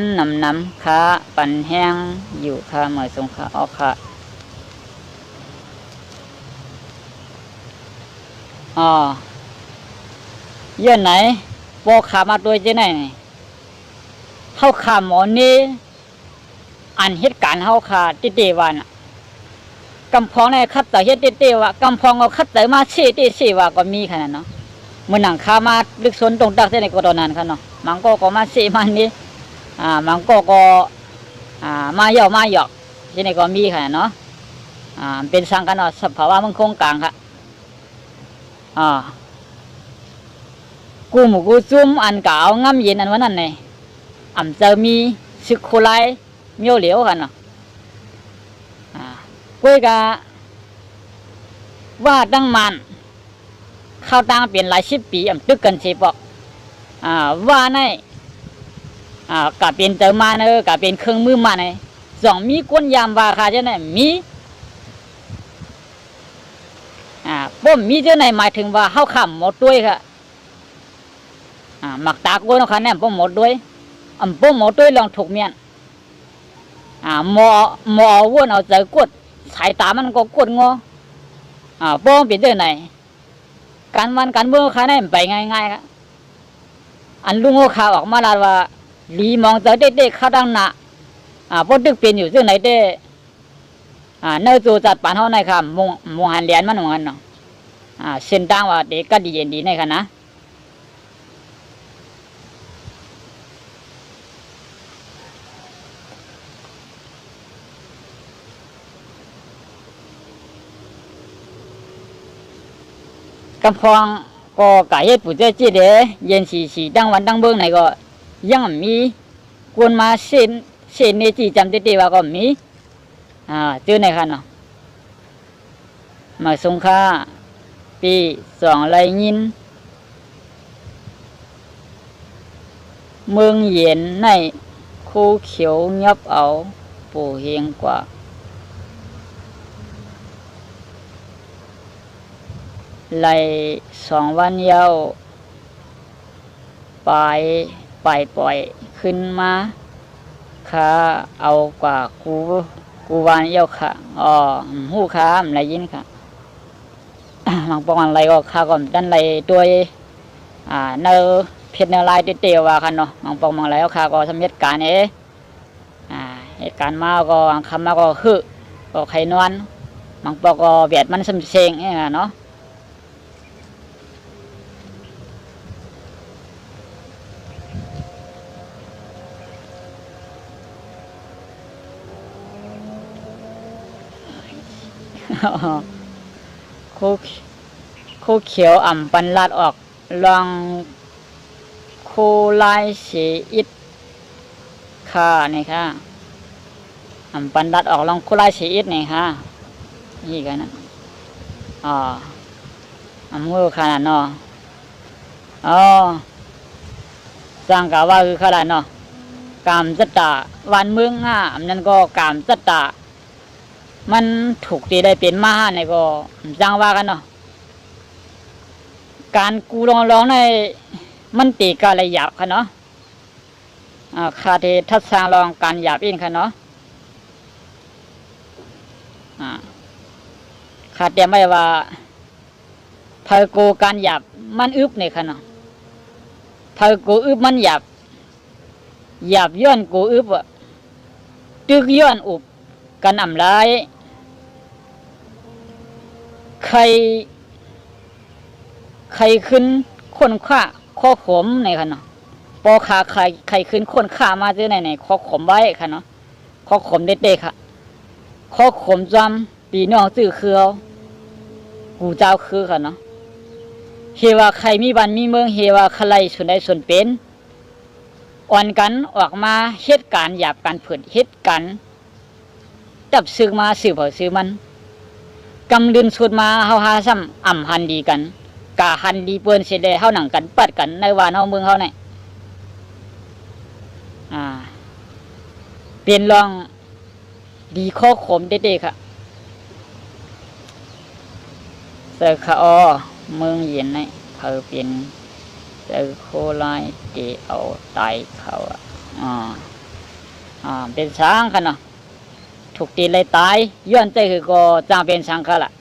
นำค่ะปันแห้งอยู่ค่ะเมื่อสงค่ะออกค่ะเยื่อไหนปอขามาตัวเจ้าไหนเข้าขาหมอนี้อันเหตุการณ์เข้าขาติวันกำพองในคัดแต่เฮ็ดเต้ว่ากำพองเอาคัดแต่มาชี้ว่าก็มีขนาดเนาะเมื่อหนังคามาลึกซนตรงตักเส้นในกระดอนนั้นค่ะเนาะมังก็มาชี้มันนี้มังก็มาเย่ามาหยอกที่ไหนก็มีขนาดเนาะ เป็นสังกันสภาวะมันคงกลางค่ะกูหมูกูจุ้มอันเก่าง่ำเย็นอันวันนั้นไงจะมีซึกโคไลเมียวเหลียวกันเนาะกุ้ยกะว่าตั้งมันเข้าตั้งเปลี่ยนหลาย10 ปีตึกกันเฉปอกว่าในกะเป็นเจอมาเนอกะเป็นเครื่องมือมาใน2มีก้นยามว่าค่ะเจ้าไหนมีป้มมีเจ้าไหนหมายถึงว่าเข้าขำหมดด้วยค่ะหมักตากก้นเขาเนี่ยป้มหมดด้วยป้มหมดด้วยลองถูกเมียนหมอวนเอาใจกดสายตามันก็กดงอป้มเป็นเจ้าไหนการวันการเมื่อค่ะเนี่ยไปง่ายๆครับอันลุงโอข่าวออกมาแล้วว่าลีมองเจอเด็กๆเข้าดังหนาพวกดึกเป็นอยู่ซึ่งไหนเด้เนื้อจูจัดปานเท่าไหนครับมงหันเหรียญมันเหมือนกันเนาะเส้นตั้งว่าเด็กก็ดีเย็นดีในค่ะนะกำพองก็กายปุ๋ยเจ๊จีเดเย็นสีตั้งวันตั้งเบื้องไหนก็ยังมีกวนมาเส้นในจีจำเด็ดๆว่าก็มีเจอไหนค่ะเนาะมาสงค่าปี2ไรยินเมืองเย็นในคูเขียวเงียบเอาปูเฮงกว่าไล่2 วันยาวปล่อยขึ้นมาขาเอากว่ากูวานเยาค่ะหูค้ามไรยินค่ะบางปองอะไรก็ข้าก่อนด้านไรด้วยเนื้อเพชรเนื้อลายเตี้ยว่ากันเนาะบางปองบางไรก็ข้าก็สำเร็จการเหตุการณ์มาก็คำมาก็คือก็ไข่นวลบางปองก็เบียดมันสมเชงเนาะโคเขียวปันลาดออกลองโคลายเสีอิดค่ะนี่ค่ะปันลาดออกลองโคลายเสีอิดนี่ค่ะนี่กันนะมือขนาดเนาะสร้างกะว่าคือขนาดเนาะกามจัตตาวันเมืองนั่นก็กามจัตตามันถูกตีได้เป็นมาในก็จังว่ากันเนาะการกูร้องในมันตีกาอะไรหยาบค่ะเนาะคาเททัศสางลองการหยาบอินค่ะเนาะคาเตรียมไว้ว่าพาโกการหยาบมันอึบเนี่ยค่ะเนาะพาโกอึบมันหยาบย้อนโกอึบตึกย้อนอุบกันลายใครขึ้นคนข้าข้อขมในค่ะเนาะปอขาใครขึ้นคนข้ามาเจอในข้อขมไว้ค่ะเนาะข้อขมเด็ดๆค่ะข้อขมจำปีน้องจื้อคือกูเจ้าคือค่ะเนาะเฮว่าใครมีบ้านมีเมืองเฮว่าใครส่วนใดส่วนเป็นอ่อนกันออกมาเหตุการณ์หยาบการเผิดเหตุการณ์จับซื้อมาซื้อเผาซื้อมันกำลืนสุดมาเฮาหาซ้ำหันดีกันกะหันดีเปิ้นเสร็จแล้วเฮาหนังกันปัดกันในบ้านเฮาเมืองเฮาเนี่ยเป็นรองดีข้อขมเด็ดๆค่ะเสือขอเมืองเย็นเนี่ยเขาเป็นเสือโคลายเตเอาตายเขาเป็นช้างค่ะเนาะถูกตีเลยตายย้อนใจคือก็จางเป็นช้างค่ะล่ะ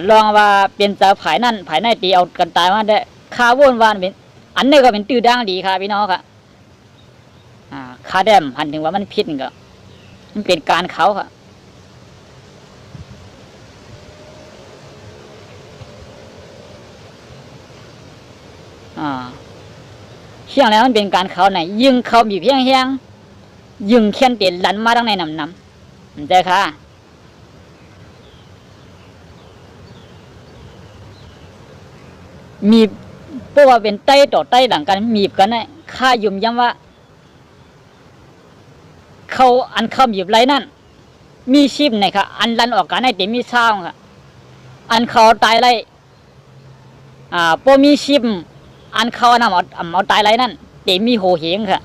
ลองว่าเป็นเจ้าผายนั่นผายในตีเอากันตายมาได้ข้าวนวานเป็นอันนี้ก็เป็นตื้อด่างดีค่ะพี่น้องค่ะข้าแดมหันถึงว่ามันพิษก็มันเป็นการเขาค่ะเชี่ยงแล้วมันเป็นการเขาไหนยิงเขาบีบเพียงแห้งยิงเขียนเตียนลันมาทั้งในน้ำมันใจค่ะ มีเพราะว่าเป็นใต้ต่อใต้หลังกันมีบกันเนี่ยข้ายุ่มย้ำว่าเขาอันเขามีบไรนั่นมีชิมเนี่ยค่ะอันลันออกกันให้เต็มมีช่างค่ะอันเขาตายไรพอมีชิมอันเขานำเอาตายไรนั่นเต็มมีโหเหงค่ะ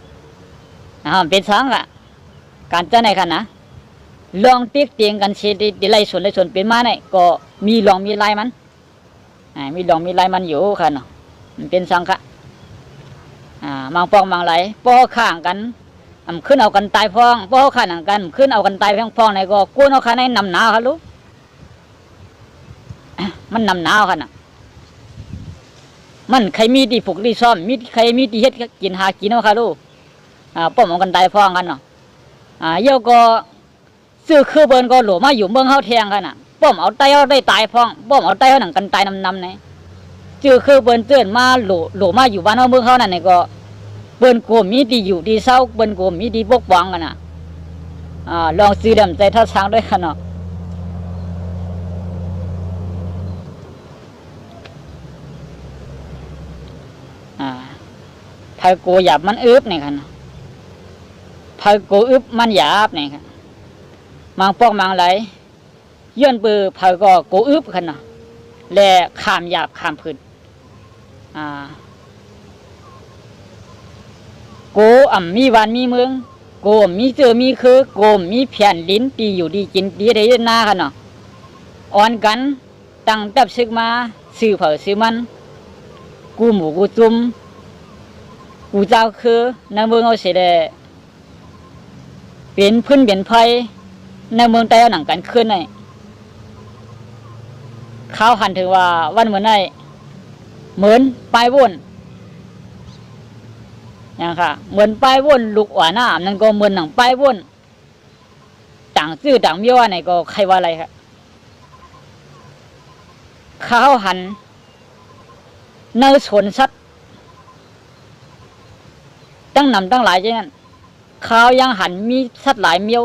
เป็นช่างค่ะการเจ้าไหนค่ะนะลองติ๊กเตียงกันเสียดีไรส่วนเป็นมาเนี่ยก็มีลองมีลายมันมีลองมีลายมันอยู่ค่ะเนาะมันเป็นสังฆะมังปองมังไหลป้อข้างกันขึ้นเอากันตายพ้องป้อข้างกันขึ้นเอากันตายพ้องในก็กู้นเอาข้าในนำหนาวค่ะลูกมันนำหนาวค่ะนะมันใครมีดีผูกดีซ้อมมีใครมีดีเฮ็ดกินหากินเอาค่ะลูกป้อมเอากันตายพ้องกันเนาะเยอะก็ซื้อคือเบิ้นก็หลวมาอยู่เมืองเฮาแทงค่ะน่ะป้อมเอาไตเอาได้ตายพ้องป้อมเอาไตเอาหนังกันตายนำเนี่ยจื้อคือเบิ้นเตือนมาหลวมาอยู่บ้านเฮาเมืองเฮานั่นนี่ก็เบิ้นโกมีดีอยู่ดีเศร้าเบิ้นโกมีดีปกป้องกันน่ะลองซื้อดำใจท่าช้างด้วยค่ะเนาะไผโกหยาบมันอึบนี่ค่ะไผโกอึบมันหยาบนี่ค่ะมังปอกมังไหลย้อนปือไผก็โกอึบค่ะเนาะและขามหยาบขามพื้นโกมีวันมีเมืองโกมีเจอมีคือโกมีแผ่นลิ้นตีอยู่ดีกินดีได้หน้าค่ะเนาะอ่อนกันตั้งตับซึกมาซื้อเผาซื้อมันกูหมูกูจุ่มกูเจ้าคือในเมืองเอาเสียได้เป็นพื้นเป็นไฟในเมืองใต้เอาหนังกันขึ้นไงเขาหันถึงว่าวันเหมือนไงเหมือนปลายวนอย่างค่ะเหมือนปลายวนลูกหวานนั่นก็เหมือนหนังปลายวนต่างซื่อต่างเมียวไหนก็ใครว่าอะไรครับเขาหันในสวนสัตว์ตั้งนำตั้งหลายเช่นนั้นเขายังหันมีสัตว์หลายเมียว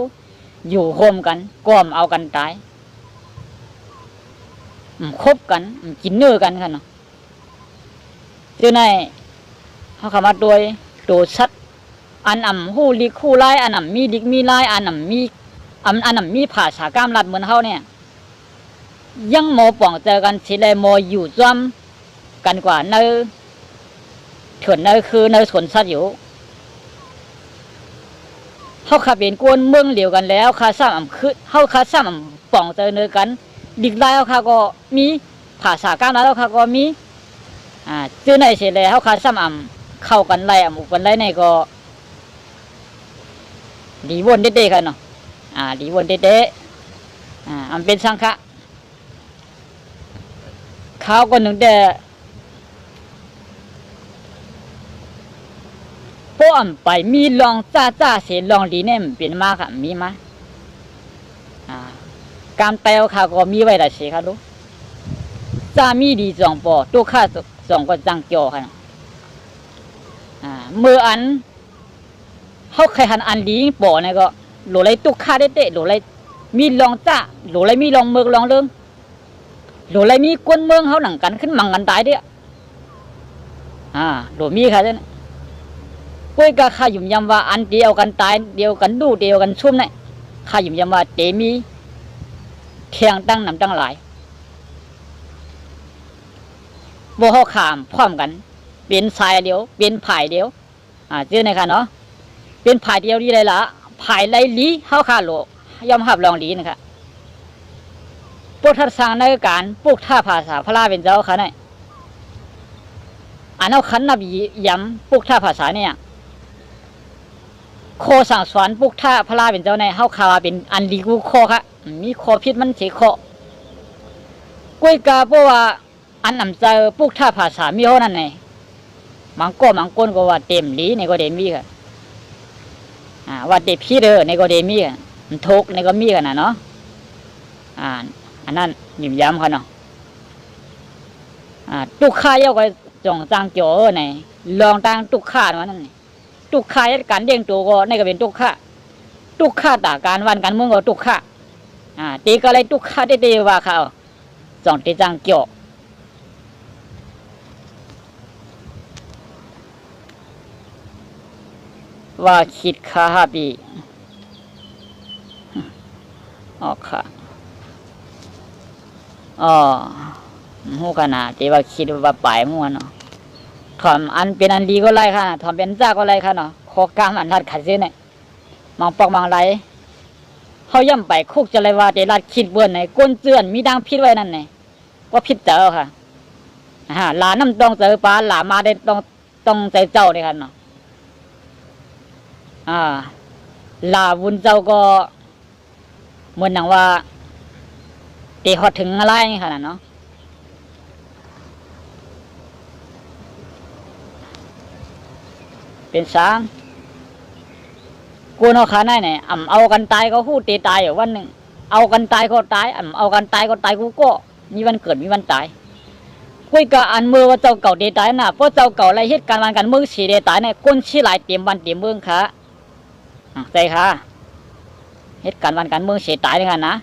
อยู่โฮมกันก้มเอากันตายคบกันกินเนื้อกันค่ะเนาะเจ้าในเขาขมาโดยตัวสัตว์อันหูลิคู่ไล่อันมีดิกมีไล่อันมีภาษากามลัดเหมือนเขาเนี่ยยังโมป่องเจอกันสิเลยโมอยู่จ้ำกันกว่าเนื้อเถื่อนเนื้อคือเนื้อสวนสัตว์อยู่เขาขับเป็นกวนเมืองเหลียวกันแล้วคาซ้ำคือเขาคาซ้ำป่องเจอเนื้อกันดิกไล่เขาคาก็มีภาษากามลัดเขาคาก็มีเจอในเสียเลยเขาคาซ้ำเข้ากันไล่อุกันไล่ในก็ดีวนเด็ดๆกันเนาะดีวนเด็ดๆอันเป็นสังฆะเขาก็หนึ่งแต่ป้อมไปมีลองจ้าเสียลองดีเนี่ยเป็นมากค่ะมีไหมการเตลเขาก็มีไว้แต่เสียค่ะลูกจ้ามีดีจองปอตัวข้าจองก็จังเกี่ยวค่ะเมื่ออันเขาใครหันอันดีปอเนี่ยก็หลุดไรตุกข้าได้เตะหลุดไรมีลองจ้าหลุดไรมีลองเมืองลองเรื่องหลุดไรมีกวนเมืองเขาหนังกันขึ้นมังกันตายเด้อหลุดมีค่ะเจ้าปุ้ยก็ข้ายุ่มยำว่าอันเดียวกันตายเดียวกันดูเดียวกันชุ่มเนี่ยข้ายุ่มยำว่าเตมีเทียงตั้งนำตั้งหลายบ่เขาขามพร้อมกันเป็นสายเดียวเป็นผายเดียวเจ้าในค่ะเนาะเป็นผายเดียวดีเลยล่ะผายไรลีเข้าขาโลยอมหับลองลีนะคะพวกท่านสร้างในการปลูกท่าภาษาพระราเป็นเจ้าค่ะเนี่ยอันเอาขันนับย้ำปลูกท่าภาษาเนี่ยโคสั่งสอนปลูกท่าพระราเป็นเจ้าในเข้าขาเป็นอันลีกูโคค่ะมีโคพิษมันเสียโคกุ้ยกาเพราะว่าอันนำเจอปลูกท่าภาษามีเท่านั้นไงมังก้นก็ว่าเต็มลีในก็เดมีค่ะว่าเด็กพี่เด้อในก็เดมีค่ะมันทุกในก็มีกันนะเนาะอันนั้นยิ้มย้ำค่ะเนาะตุกข่าเยอะก็จ่องจางเกี่ยวในลองตั้งตุกข่ามันนั่นตุกข่าการเด้งตัวก็ในก็เป็นตุกข่าตาการวันการเมืองก็ตุกข่าตีก็เลยตุกข่าได้ว่าเขาจ่องตีจางเกี่ยว ว่าคิดค่าปีอ๋อค่ะอ๋อหูขนาดที่ว่าคิดว่าปลายมั่วเนาะถอมอันเป็นอันดีก็ไรค่ะถอมเป็นจ้าก็ไรค่ะเนาะขอกามอันรัดขัดเส้นเนี่ยมองปอกมองไรเขาย่ำไปคุกจะไรว่าเดรัดคิดเบื่อไหนก้นเจือนมีดังพิษไว้นั่นไงว่าพิษเจอค่ะหลาน้ำต้องเจอปลาหลามาได้ต้องใจเจ้าเลยค่ะเนาะลาวุนเจ้าก็เหมือนอย่างว่าตีหอดถึงอะไรขนาดเนาะเป็นช้างกูนเอาขาได้เนี่ยเอากันตายก็พูดตีตายอยู่วันหนึ่งเอากันตายก็ตายเอากันตายก็ตายกูก็มีวันเกิดมีวันตายคุยกับอันมือว่าเจ้าเก่าตีตายน่ะเพราะเจ้าเก่าอะไรเหตุการณ์วันกันเมืองสีตีตายเนี่ยก้นชี้หลายเตรียมวันเตรียมเมืองค่ะใจค่ะเหตุการณ์วันกันเมืองสีตายเลยค่ะนะ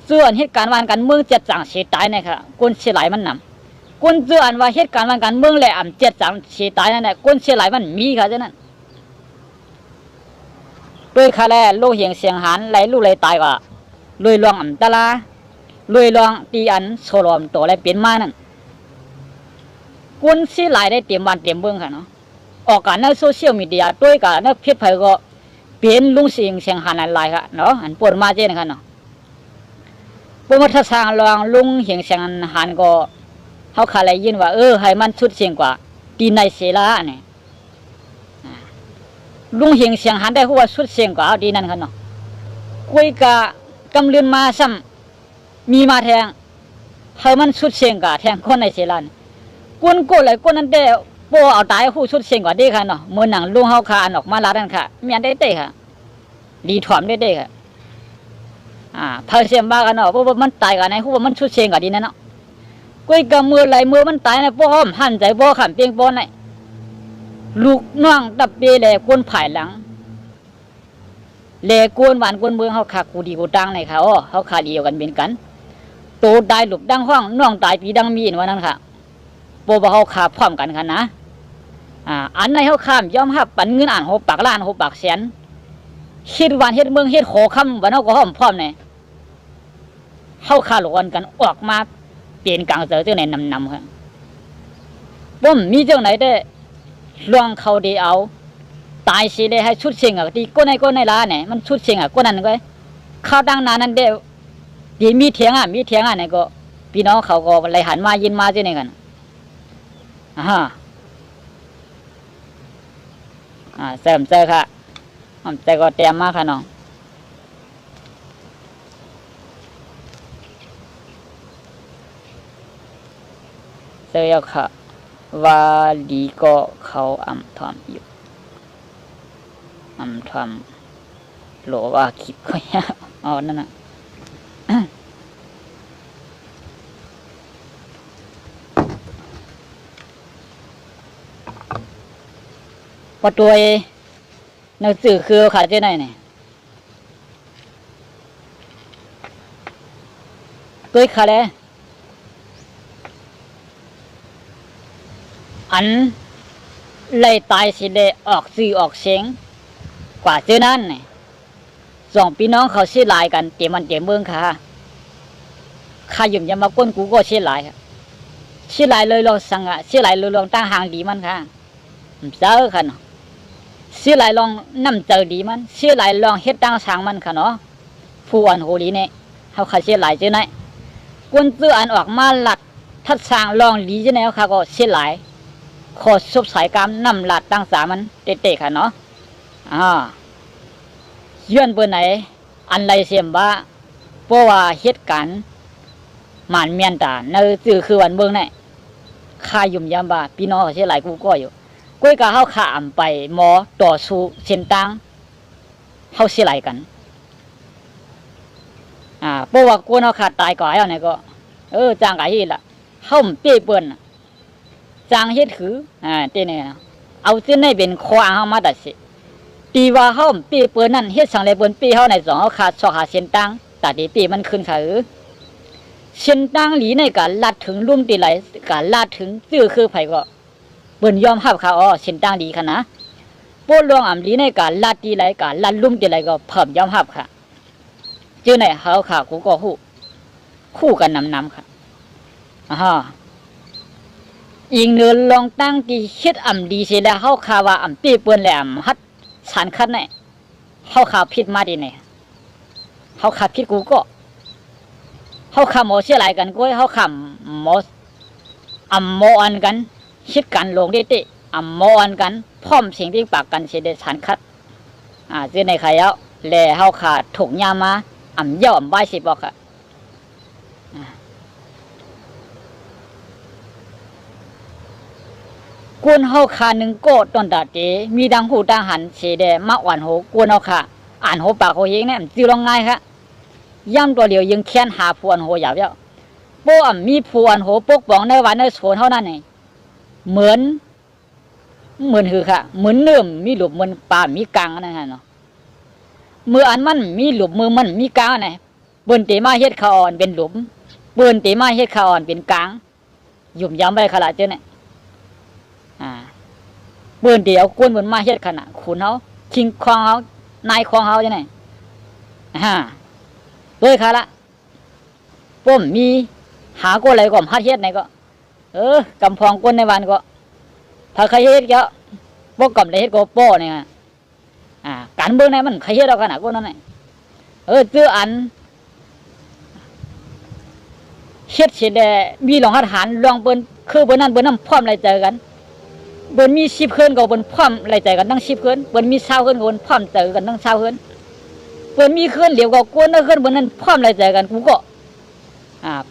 ส่วนเหตุการณ์วันกันเมืองเจ็ดจังสีตายเนี่ยค่ะก้นชี้หลายมันนำก้นเจือนว่าเหตุการณ์วันกันเมืองแหละเจ็ดจังสีตายนั่นแหละก้นชี้หลายมันมีค่ะฉะนั้นด้วยคาแลลูกเหียงเสียงหันไหลลูกไหลตายว่าลุยลองตะลาลุยลองตีอันโซลอมตัวอะไรเปลี่ยนมานั่นกุนซีหลายได้เตรียมวันเตรียมเบื้องค่ะเนาะออกกันในโซเชียลมีเดียด้วยกันในเพจไผ่ก็เปลี่ยนลุงเสียงเสียงหันอะไรค่ะเนาะอันปวดมาเจนค่ะเนาะปวดทางลองลุงเหียงเสียงหันก็เขาขาอะไรยินว่าให้มันชุดเสียงกว่าตีในเสลาเนี่ยลุงเหียงเสียงหันได้หัวสุดเสียงกว่าดีนั่นค่ะเนาะคุยกับกำเลือนมาซ้ำมีมาแทงให้มันสุดเสียงกว่าแทงคนในเสลานกวนก็เลยกวนนั้นได้โปเอาตายหูสุดเสียงกว่าดีค่ะเนาะเมื่อหนังลุงเขาขาออกมาลาดันค่ะเมียนได้เตะค่ะดีถอมได้เตะค่ะพาเสียงบ้ากันเนาะเพราะว่ามันตายกันในหัวมันสุดเสียงกว่าดีนั่นเนาะคุยกับมือไหลมือมันตายในป้อมหันใจป้อขำเปียงป้อนในลูกน้องดับเบลกวนผายหลังเลกวนหวานกวนเมืองเขาขากูดีกูดังในเขาเขาขาเดียวกันเป็นกันโตได้หลุบดังห้องน้องตายปีดังมีนวันนั้นค่ะโบว่าเขาขาพร้อมกันค่ะนะอันในเขาข้ามย่อมหับปันเงินอ่านหัวปากล้านหัวปากแสนเฮ็ดวันเฮ็ดเมืองเฮ็ดขอคำวันเขาก็ห้อมพร้อมเนี่ยเขาขาหลวนกันออกมาเปลี่ยนกลางเจอเจ้าไหนนำค่ะบ่มมีเจ้าไหนได้ลองเขาดีเอาตายสิเลยให้ชุดเสียงตีก้นในร้านเนี่ยมันชุดเสียงก้นนั่นก็ข้าวดังนานนั้นเด้ดีมีเถียงเนี่ยก็พี่น้องเขาก็เลยหันมายินมาเจ้าไหนกันเสริมเจอค่ะใจก็เตรียมมากค่ะน้องเจอค่ะว่าดีก็เขาทำอยู่ทำหลว่าคิดก็ยากนั่นน่ะพอตัวหนังสือคือขาดเจ้าไหนเนี่ยตัวขาดเลยอันเลยตายสิเลยออกสื่อออกเสียงกว่าเจ้านั้นเนี่ยสองพี่น้องเขาเสียหลายกันเตรียมมันเตรียมเมืองค่ะข้าหยุ่มยามาก้นกูก็เสียหลายค่ะเสียหลายเลยลองสั่งเสียหลายเลยลองตั้งห่างดีมันค่ะเจอค่ะเนาะเสียหลายลองน้ำเจอดีมันเสียหลายลองเฮ็ดตั้งสางมันค่ะเนาะผู้อันโหลีเนี่ยเขาขาเสียหลายเจ้าไหนก้นเตื้ออันออกมาหลัดทัดสางลองดีเจ้าไหนเขาก็เสียหลายขอซบสายกรรมน้ำหลัดตั้งสามันเตะๆค่ะเนาะย้อนเบอร์ไหนอันไรเสียมบ้าเพราะว่าเหตุการณ์หมานเมียนตาในสื่อคือวันเมืองนี่ข้ายุ่มยามบ้าพี่น้องเขาเสียหลายกูก็อยู่กุ้ยกับเขาข้ามไปหมอต่อสู้เส้นตังเขาเสียหลายกันเพราะว่ากูเขาขาดตายก่อนแล้วเนี่ยก็จางกะยี่ละเขาเปี้ยเปิ้นจางเฮ็ดคือเต้เนี่ยเอาเส้นในเป็นคอเขามาตัดสิตีว่าเขาปีเปิดนั่นเฮ็ดสังเลยเปิ้นปีเขาในสองเขาขาดชอขาเส้นตังตัดดีปีมันขึ้นค่ะเส้นตังหลีในการลัดถึงลุ่มตีไหลการลัดถึงซื่อคือไผก็เปิ้นยอมรับค่ะเส้นตังดีค่ะนะ ป้ลวงอ่ำลีในการลัดตีไรการลัดลุ่มตีไรก็เพิ่มย้อมหับค่ะเจ้าไหนเขาค่ะกูก็คู่กันนำค่ะอีกเนื้อลองตั้งที่เฮ็ดอ่ำดีเสียแล้วเขาข่าว่าอ่ำปีเปิ้นแหลมฮัดสารคัดเนี่ยเขาข่าผิดมาดีเนี่ยเขาข่าผิดกูก็เขาข่าหมอเสียหลายกันก็เขาข่าหมออ่ำหมออันกันคิดกันลงได้อ่ำหมออันกันพร้อมสิ่งที่ปากกันเสียได้สารคัดเจ้าในใครแล้วแลเขาข่าถูกยามาอ่ำย่อมใบสิบอกค่ะกวนเฮาคาหนึ่งโกตอนตาเจมีดังหูดังหันเสดมาอ่อนโหกวนเฮาคาอ่านโหปากโหเองเนี่ยจือลองง่ายค่ะย่ำตัวเดียวยังเคียนหาผู้อ่อนโหหยาบเยอะโป้มีผู้อ่อนโหปกป้องในวันในโซนเท่านั้นเองเหมือนคือค่ะเหมือนเนื้อมีหลุมเหมือนปลามีกลางนั่นฮะเนาะมืออันมันมีหลุมมือมันมีกลางไงเปิ้นเตมาเฮ็ดขาอ่อนเป็นหลุมเปิ้นเตมาเฮ็ดขาอ่อนเป็นกลางยุ่มยำไปขนาดเจ้าเนี่ยเปิ้นเดียวกวนเปิ้นมาเฮ็ดขนาดขุนเฮาชิงควางเฮานายควางเฮาจังได๋ด้วยค่ะละป้มมีหาก็อะไรก็ฮัดเฮ็ดไหนก็กำพองกวนในวันก็ถ้าใครเฮ็ดก็บ่กำได้เฮ็ดก็ป้อนี่ฮะการเบิ่งไหนมันใครเฮ็ดเอาขนาดกวนนั่นน่ะจื้ออันเฮ็ดสิได้มีลองหัดหารลองเปิ้นคือเปิ้นนั้นเปิ้นนำพร้อมอะไรเจอกันเปิ้นมี10คืนก็เปิ้นพร้อมอะไรใจกันทั้ง10คืนเปิ้นมี20คืนก็เปิ้นพร้อมเจอกันทั้ง20คืนเปิ้นมีคืนเดียวก็กวนคืนเปิ้นนั้นพร้อมอะไรใจกันกูก็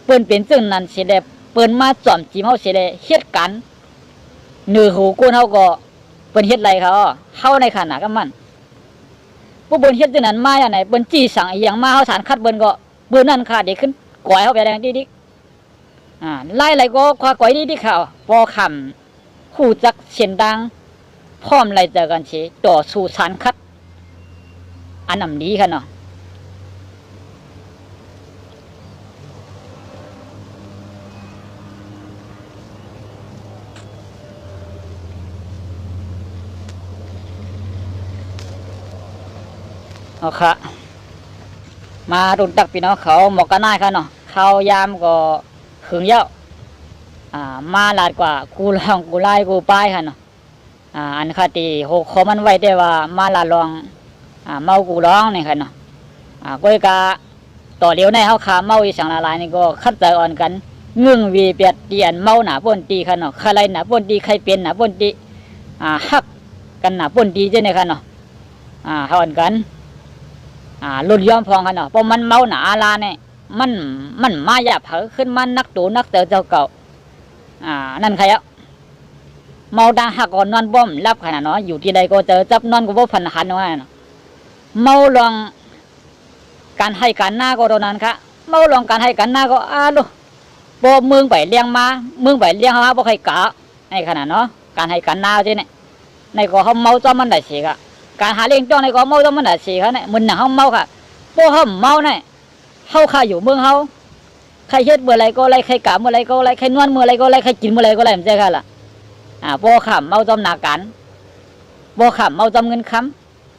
เปิ้นเป็นจึงนั้นสิได้เปิ้นมาจอมจีมเฮาสิได้เฮ็ดกันเนื้อหูกวนเฮาก็เปิ้นเฮ็ดไรเขาเฮาในขณะกับมันผู้เปิ้นเฮ็ดจังนั้นมาอย่างไหนเปิ้นจี้สั่งอีหยังมาเฮาสารคัดเปิ้นก็เปิ้นนั้นขาดได้ขึ้นก่อยเฮาไปแดงดิไล่ก็ควาก่อยดิเขาพอคำคู่จักเส้นดังพร้อมไรเจอกันสิต่อสู่สารคัดอันนำนี้ค่ะเนาะเอาค่ะมาดุนตักพี่น้องเขาหมอกกันหน้าค่ะเนาะเขายามก็ขึงเยอะมาลาดกว่ากูลองกูไล่กูป้ายค่ะเนาะอันคติโหขอมันไว้ได้ว่ามาลาลองเมากูร้องนี่ค่ะเนาะก้อยกาต่อเดียวในเฮาขาเมาอีสังละลายนี่ก็คัดใจอ่อนกันงึ่งวีเปียดเตียนเมาหนาป่นตีค่ะเนาะใครไรหนาป่นตีใครเป็นหนาป่นตีฮักกันหนาป่นตีเจ้าเนี่ยค่ะเนาะเขาอ่อนกันรุ่นย้อมพองค่ะเนาะเพราะมันเมาหนาอาลาเนี่ยมันมาหยาบเผอขึ้นมันนักตูนักเต๋อเจ้าเก่านั่นใครอ่ะเมาดังหักก่อนนอนบ่มรับขนาดเนาะอยู่ที่ใดก็เจอจับนอนก็บ่พันหันว่าเนาะเมาลองการให้การหน้าก็เท่านั้นค่ะเมาลองการให้การหน้าก็ลูกบ่มึงไปเลี้ยงมามึงไปเลี้ยงมาบ่ใครกะในขนาดเนาะการให้การหน้าเจ้เนี่ยในก็เขาเมาจอมมันได้สิค่ะการหาเลี้ยงจ้องในก็เมาจอมมันได้สิค่ะเนี่ยมึนหนังเขาเมาค่ะบ่เขาเมาเนี่ยเขาข้าอยู่เมืองเขาใครเฮ็ดเมื่อไรก็ไรใครกะเมื่อไรก็ไรใครนวลเมื่อไรก็ไรใครกินเมื่อไรก็ไรมันใช่ค่ะล่ะบ่ขำเมาจอมหนาการบ่ขำเมาจอมเงินค้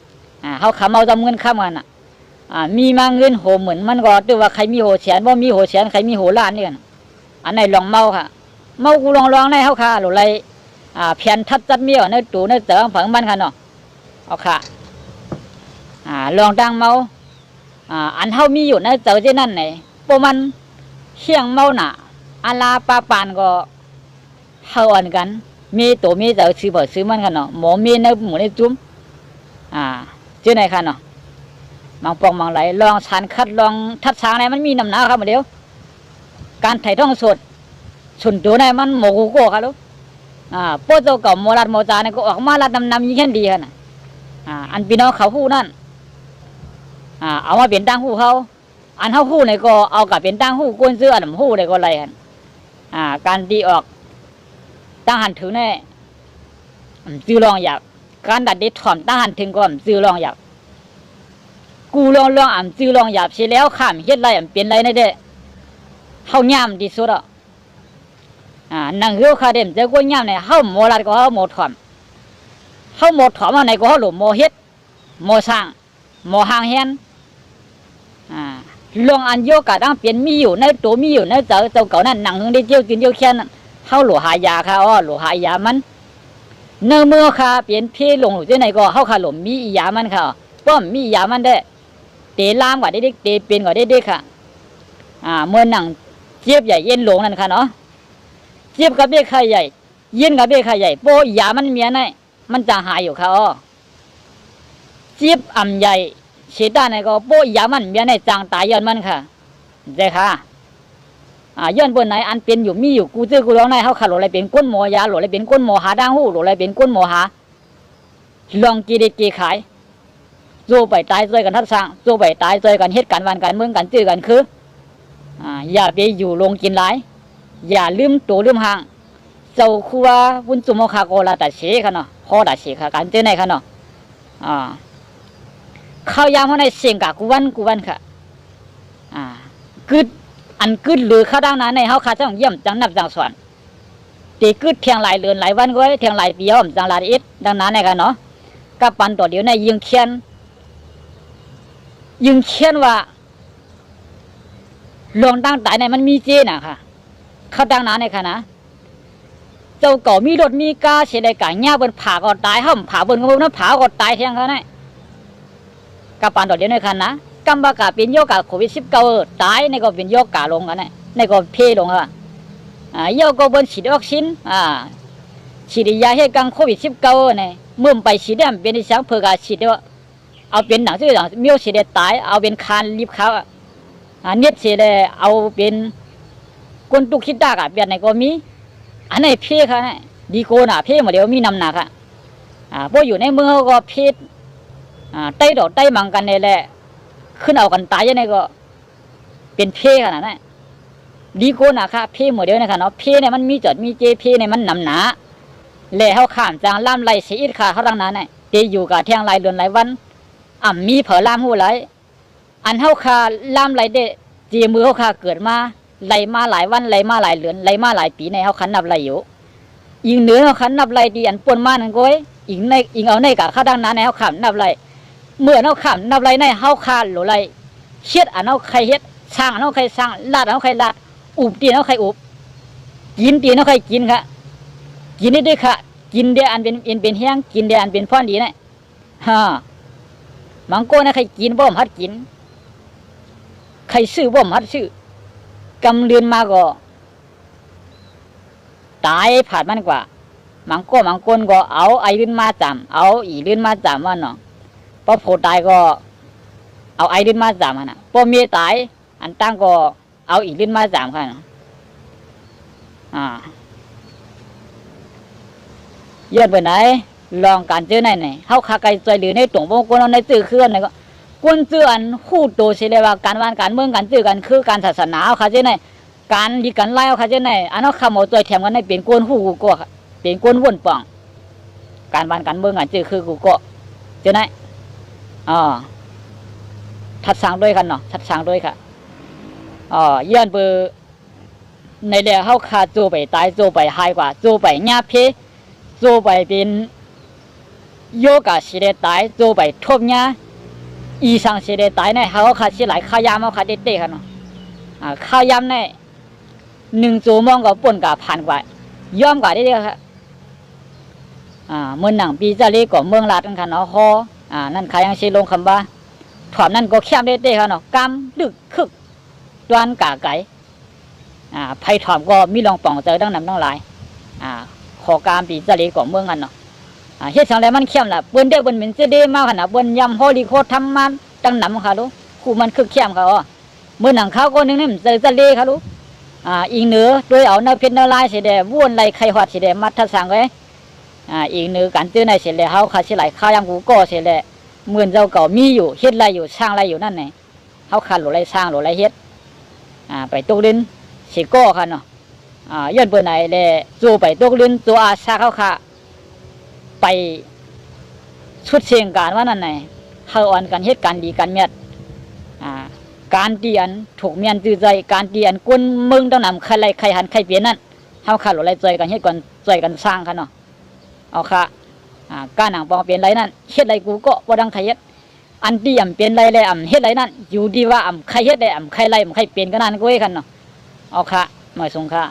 ำเขาขำเมาจอมเงินค้ำกันมีมาเงินโหเหมือนมันก็ดูว่าใครมีโหแสนว่ามีโหแสนใครมีโหล้านนี่กันอันไหนลองเมาค่ะเมากูลองในเขาค่ะหรือไรเพียนทัดจัดเมียวในตู้ในเต๋อฝังมันค่ะเนาะเอาค่ะลองดังเมาอันเท่ามีอยู่ในเต๋อที่นั่นไหนพวกมันเชี่ยงเมาหนาอาลาปาปานก็เขาอ่อนกันมีตัวมีเต๋อซื้อบ่ซื้อมันค่ะเนาะหมอมีในหมูในจุ้มเจ้าไหนค่ะเนาะมังปองมังไหลลองสารคัดลองทัดช้างไหนมันมีน้ำหนาครับมาเดียวการถ่ายท่องสดสุนตัวไหนมันโมกุโก้ครับลูกโป้เจ้าเก่าโมรัดโมจาเนี่ยก็ออกมาลัดนำยิ่งแค่ดีค่ะน่ะอันพี่น้องเขาหู้นั่นเอามาเป็นตั้งหู้เขาอันเขาหู้เนี่ยก็เอากับเป็นตั้งหู้ก้นเสื้ออันหู้เนี่ยก็ไรกันการดีออกตั้งหันถึงเนี่ยซื้อลองอยากการดัดเด็ดถ่อมตั้งหันถึงก็ซื้อลองอยากกูลองซื้อลองอยากเสียแล้วข้ามเฮ็ดไรเปลี่ยนไรในเด้เขาย่ำที่สุดนั่งเหี้ยวคาเด่นเจ้าก็ย่ำเนี่ยเขาโมลัดก็เขาโมถ่อม เฮาหมดถอมเอาไหนก็เฮาหลมโมเฮ็ดโมสร้างโมหางเฮียนลวงอันโยกะตั้งเปลี่ยนมีอยู่ในตัวมีอยู่ในเจ้าเก่านั่นหนังหึงได้เจียวกินเจียวแค้นเฮาหลวหายาค่ะอ้อหลวหายามันเนื้อเมื่อค่ะเปลี่ยนเพลงหรือไหนก็เฮาค่ะหลมมียามันค่ะป้อมมียามันได้เตะลามกว่าเด็กๆเตะเป็นกว่าเด็กๆค่ะเมื่อหนังเจี๊ยบใหญ่เย็นหลงนั่นค่ะเนาะเจี๊ยบกับเบี้ยไข่ใหญ่เย็นกับเบี้ยไข่ใหญ่โป้ยามันเมียนได้มันจะหายอยู่ค่ะอ้อเจี๊ยบอ่ำใหญ่เสียด้านไหนก็โป้ยามันเมียนได้จางตายย้อนมันค่ะใช่ค่ะย้อนบนไหนอันเป็นอยู่มีอยู่กูเจอกูร้องในเฮาขาหลอะไรเป็นก้นหมอยาหลอะไรเป็นก้นหมอหาด่างหูหลอะไรเป็นก้นหมอหาลองกีเด็กกีขายโจไปตายใจกันทัดสร้างโจไปตายใจกันเฮ็ดกันวันกันเมืองกันจื้อกันคืออย่าไปอยู่ลงกินหลายอย่าลืมตัวลืมห่างเจ้าคือว่าวุ้นจุมคาโกลาตัดเสค่ะเนาะพอตัดเสค่ะกันเจอในค่ะเนาะข้าวยามเขาในเสียงกะกูวันค่ะกึดอันกึดหรือข้าวดังนั้นในเขาขาจังเยี่ยมจังนับจังสวนตีกึดเทียงหลายเดือนหลายวันก็เทียงหลายปีอ้อมจังลาอิดดังนั้นในค่ะเนาะกับปันตัวเดียวในยิงเขียนว่าหลวงตั้งตายในมันมีเจน่ะค่ะข้าวดังนั้นในค่ะนะเจ้าเก่ามีรถมีกาเสียดายกันย่าบนผาก็ตายห้อมผาบนก็บนผาก็ตายเทียงเขาเนี่ยกับปันตัวเดียวในค่ะนะกำบากาเป็นโยกาโควิด19ตายในก็เป็นโยกาลงกันในก็เพลงโยก็บนฉีดวัคซีนฉีดยาให้กังโควิด19เนี่ยเมื่อไปฉีดเนี่ยเป็นสังเพื่อกาฉีดว่าเอาเป็นหนังชื่อหนังมีฉีดตายเอาเป็นคานรีบเขาเน็ตฉีดเอาเป็นคนตุกคิดได้กับแบบไหนก็มีอันไหนเพลค่ะเนี่ยดีโกน่ะเพลหมดเดียวมีน้ำหนักพวกอยู่ในเมืองก็เพลไต้ดอกไต้มังกันเนี่ยแหละขึ้นเอากันตายยังไงก็เป็นเพขนาดนั้นดีโกนะค่ะเพหมดเดียวนะคะเนาะเพเนี่ยมันมีจดมีเจเพเนี่ยมันนำหนาแล้วเขาข้ามจางล่ามไล่เสียค่ะเขาตั้งนั้นเนี่ยเตยอยู่กับเที่ยงหลายเดือนหลายวันมีเผอล่ามหูไหลอันเขาขาล่ามไล่เดเจีมือเขาขาเกิดมาไหลมาหลายวันไหลมาหลายเดือนไหลมาหลายปีในเขาขันนับไหลอยู่ยิงเหนือเขาขันนับไหลดีอันปนมานั่นก้อยอิงเอาในกับเขาตั้งนั้นในเขาข้ามนับไหลเมื่อเราข้ามนับไหลในเขาขาหรือไหลเช็ดอันเอาใครเฮ็ดสร้างอันเอาใครสร้างลาดอันเอาใครลาดอุบตีนเอาใครอุบกินตีนเอาใครกินค่ะกินได้ด้วยค่ะกินเดียอันเป็นแห้งกินเดียอันเป็นพ่อนดีนะมังโก้นะใครกินบ่มฮัดกินใครซื้อบ่มฮัดซื้อกำเลือนมาก็ตายผ่านมันกว่ามังโก้นก็เอาไอลื่นมาจำเอาอีลื่นมาจำว่าเนาะพอโผล่ตายก็เอาไอลื่นมาจำนะพอเมียตายอันตั้งก็เอาอีลื่นมาจำค่ะยอดไปไหนลองการเจอไหนเขาขาไกลใจหรือในตรงวงกลในตื้อเคลื่อนไหนก็กวนเจือนคู่โตเสียเลยว่าการวันการเมืองการเจอกันคือการศาสนาเขาขาเจอไหนการดีกันไล่เขาขาเจอไหนอันนั้นขโมยตัวแถมกันในเป็นกวนหูกูก็เป็นกวนวนป่องการวันการเมืองการเจอคือกูก็เจอไหนทัดสร้างด้วยกันเนาะทัดสร้างด้วยค่ะย้อนเบอร์ในเรื่องเขาขาโจไปตายโจไปหายกว่าโจไปหญ้าเพโจไปเป็นโยกาสิได้ตายโจไปทบหญ้าอีสังสิได้ตายในเขาขาสิหลายข้ายามเขาขาเด็ดๆค่ะเนาะข้ายามใน1 ชั่วโมงก็ป่นกับผ่านกว่าย่อมกว่าได้ๆค่ะเมื่อหนังปีจะเล็กกว่าเมืองลาดกันค่ะเนาะฮอนั่นขายยังสิลงคำว่าถอมนั่นก็เข้มเด็ดๆค่ะเนาะกำดึกคึกดวนกาไก่ไผ่ถอมก็มีลองป่องเจอดังนำดังหลายขอการปีจะเล็กกว่าเมืองกันเนาะเฮ็ดสังแล้วมันเข้มล่ะเปิ้นได้เปิ้นเหม็นจะได้มากขนาดเปิ้นยำฮอลิโคทำมันดังนำค่ะลูกคู่มันคึกเข้มค่ะเมื่อหนังข้าวก็นึงนี่มันเจอจะเล็กค่ะลูกอีกเหนือโดยเอาเนื้อเพชรเนื้อลายเสียแดงวนไหลไข่หอดเสียแดงมัดทัดสั่งไว้อีกเหนือการเจอในเสียแดงเขาขาสิไหลข้าวยำกูก็เสียแดงเหมือนเจ้าเก่ามีอยู่เฮ็ดไรอยู่สร้างไรอยู่นั่นไงเขาขาดหรือไรสร้างหรือไรเฮ็ดไปตกลิ้นสิก็ค่ะเนาะย้อนเปิดไหนเลยจูไปตกลิ้นจูอาซาเขาค่ะไปชุดเชียงการว่านั่นไงเขาอ่อนกันเฮ็ดการดีการเมียดการเตียนถูกเมียนจือใจการเตียนก้นมึงต้องนำใครไรใครหันใครเปลี่ยนนั่นเขาขาดหรือไรใจกันเฮ็ดกันใจกันสร้างค่ะเนาะเอาค่ะ การหนังปองเปลี่ยนไรนั่นเฮ็ดไรกูก็บ่ดังใครเฮ็ดอันที่เปลี่ยนไรเลยเฮ็ดไรนั่นอยู่ดีว่าใครเฮ็ดได้ใครไรใครเปลี่ยนก็นั่นกูให้กันเนาะเอาค่ะหน่อยสงค่ะ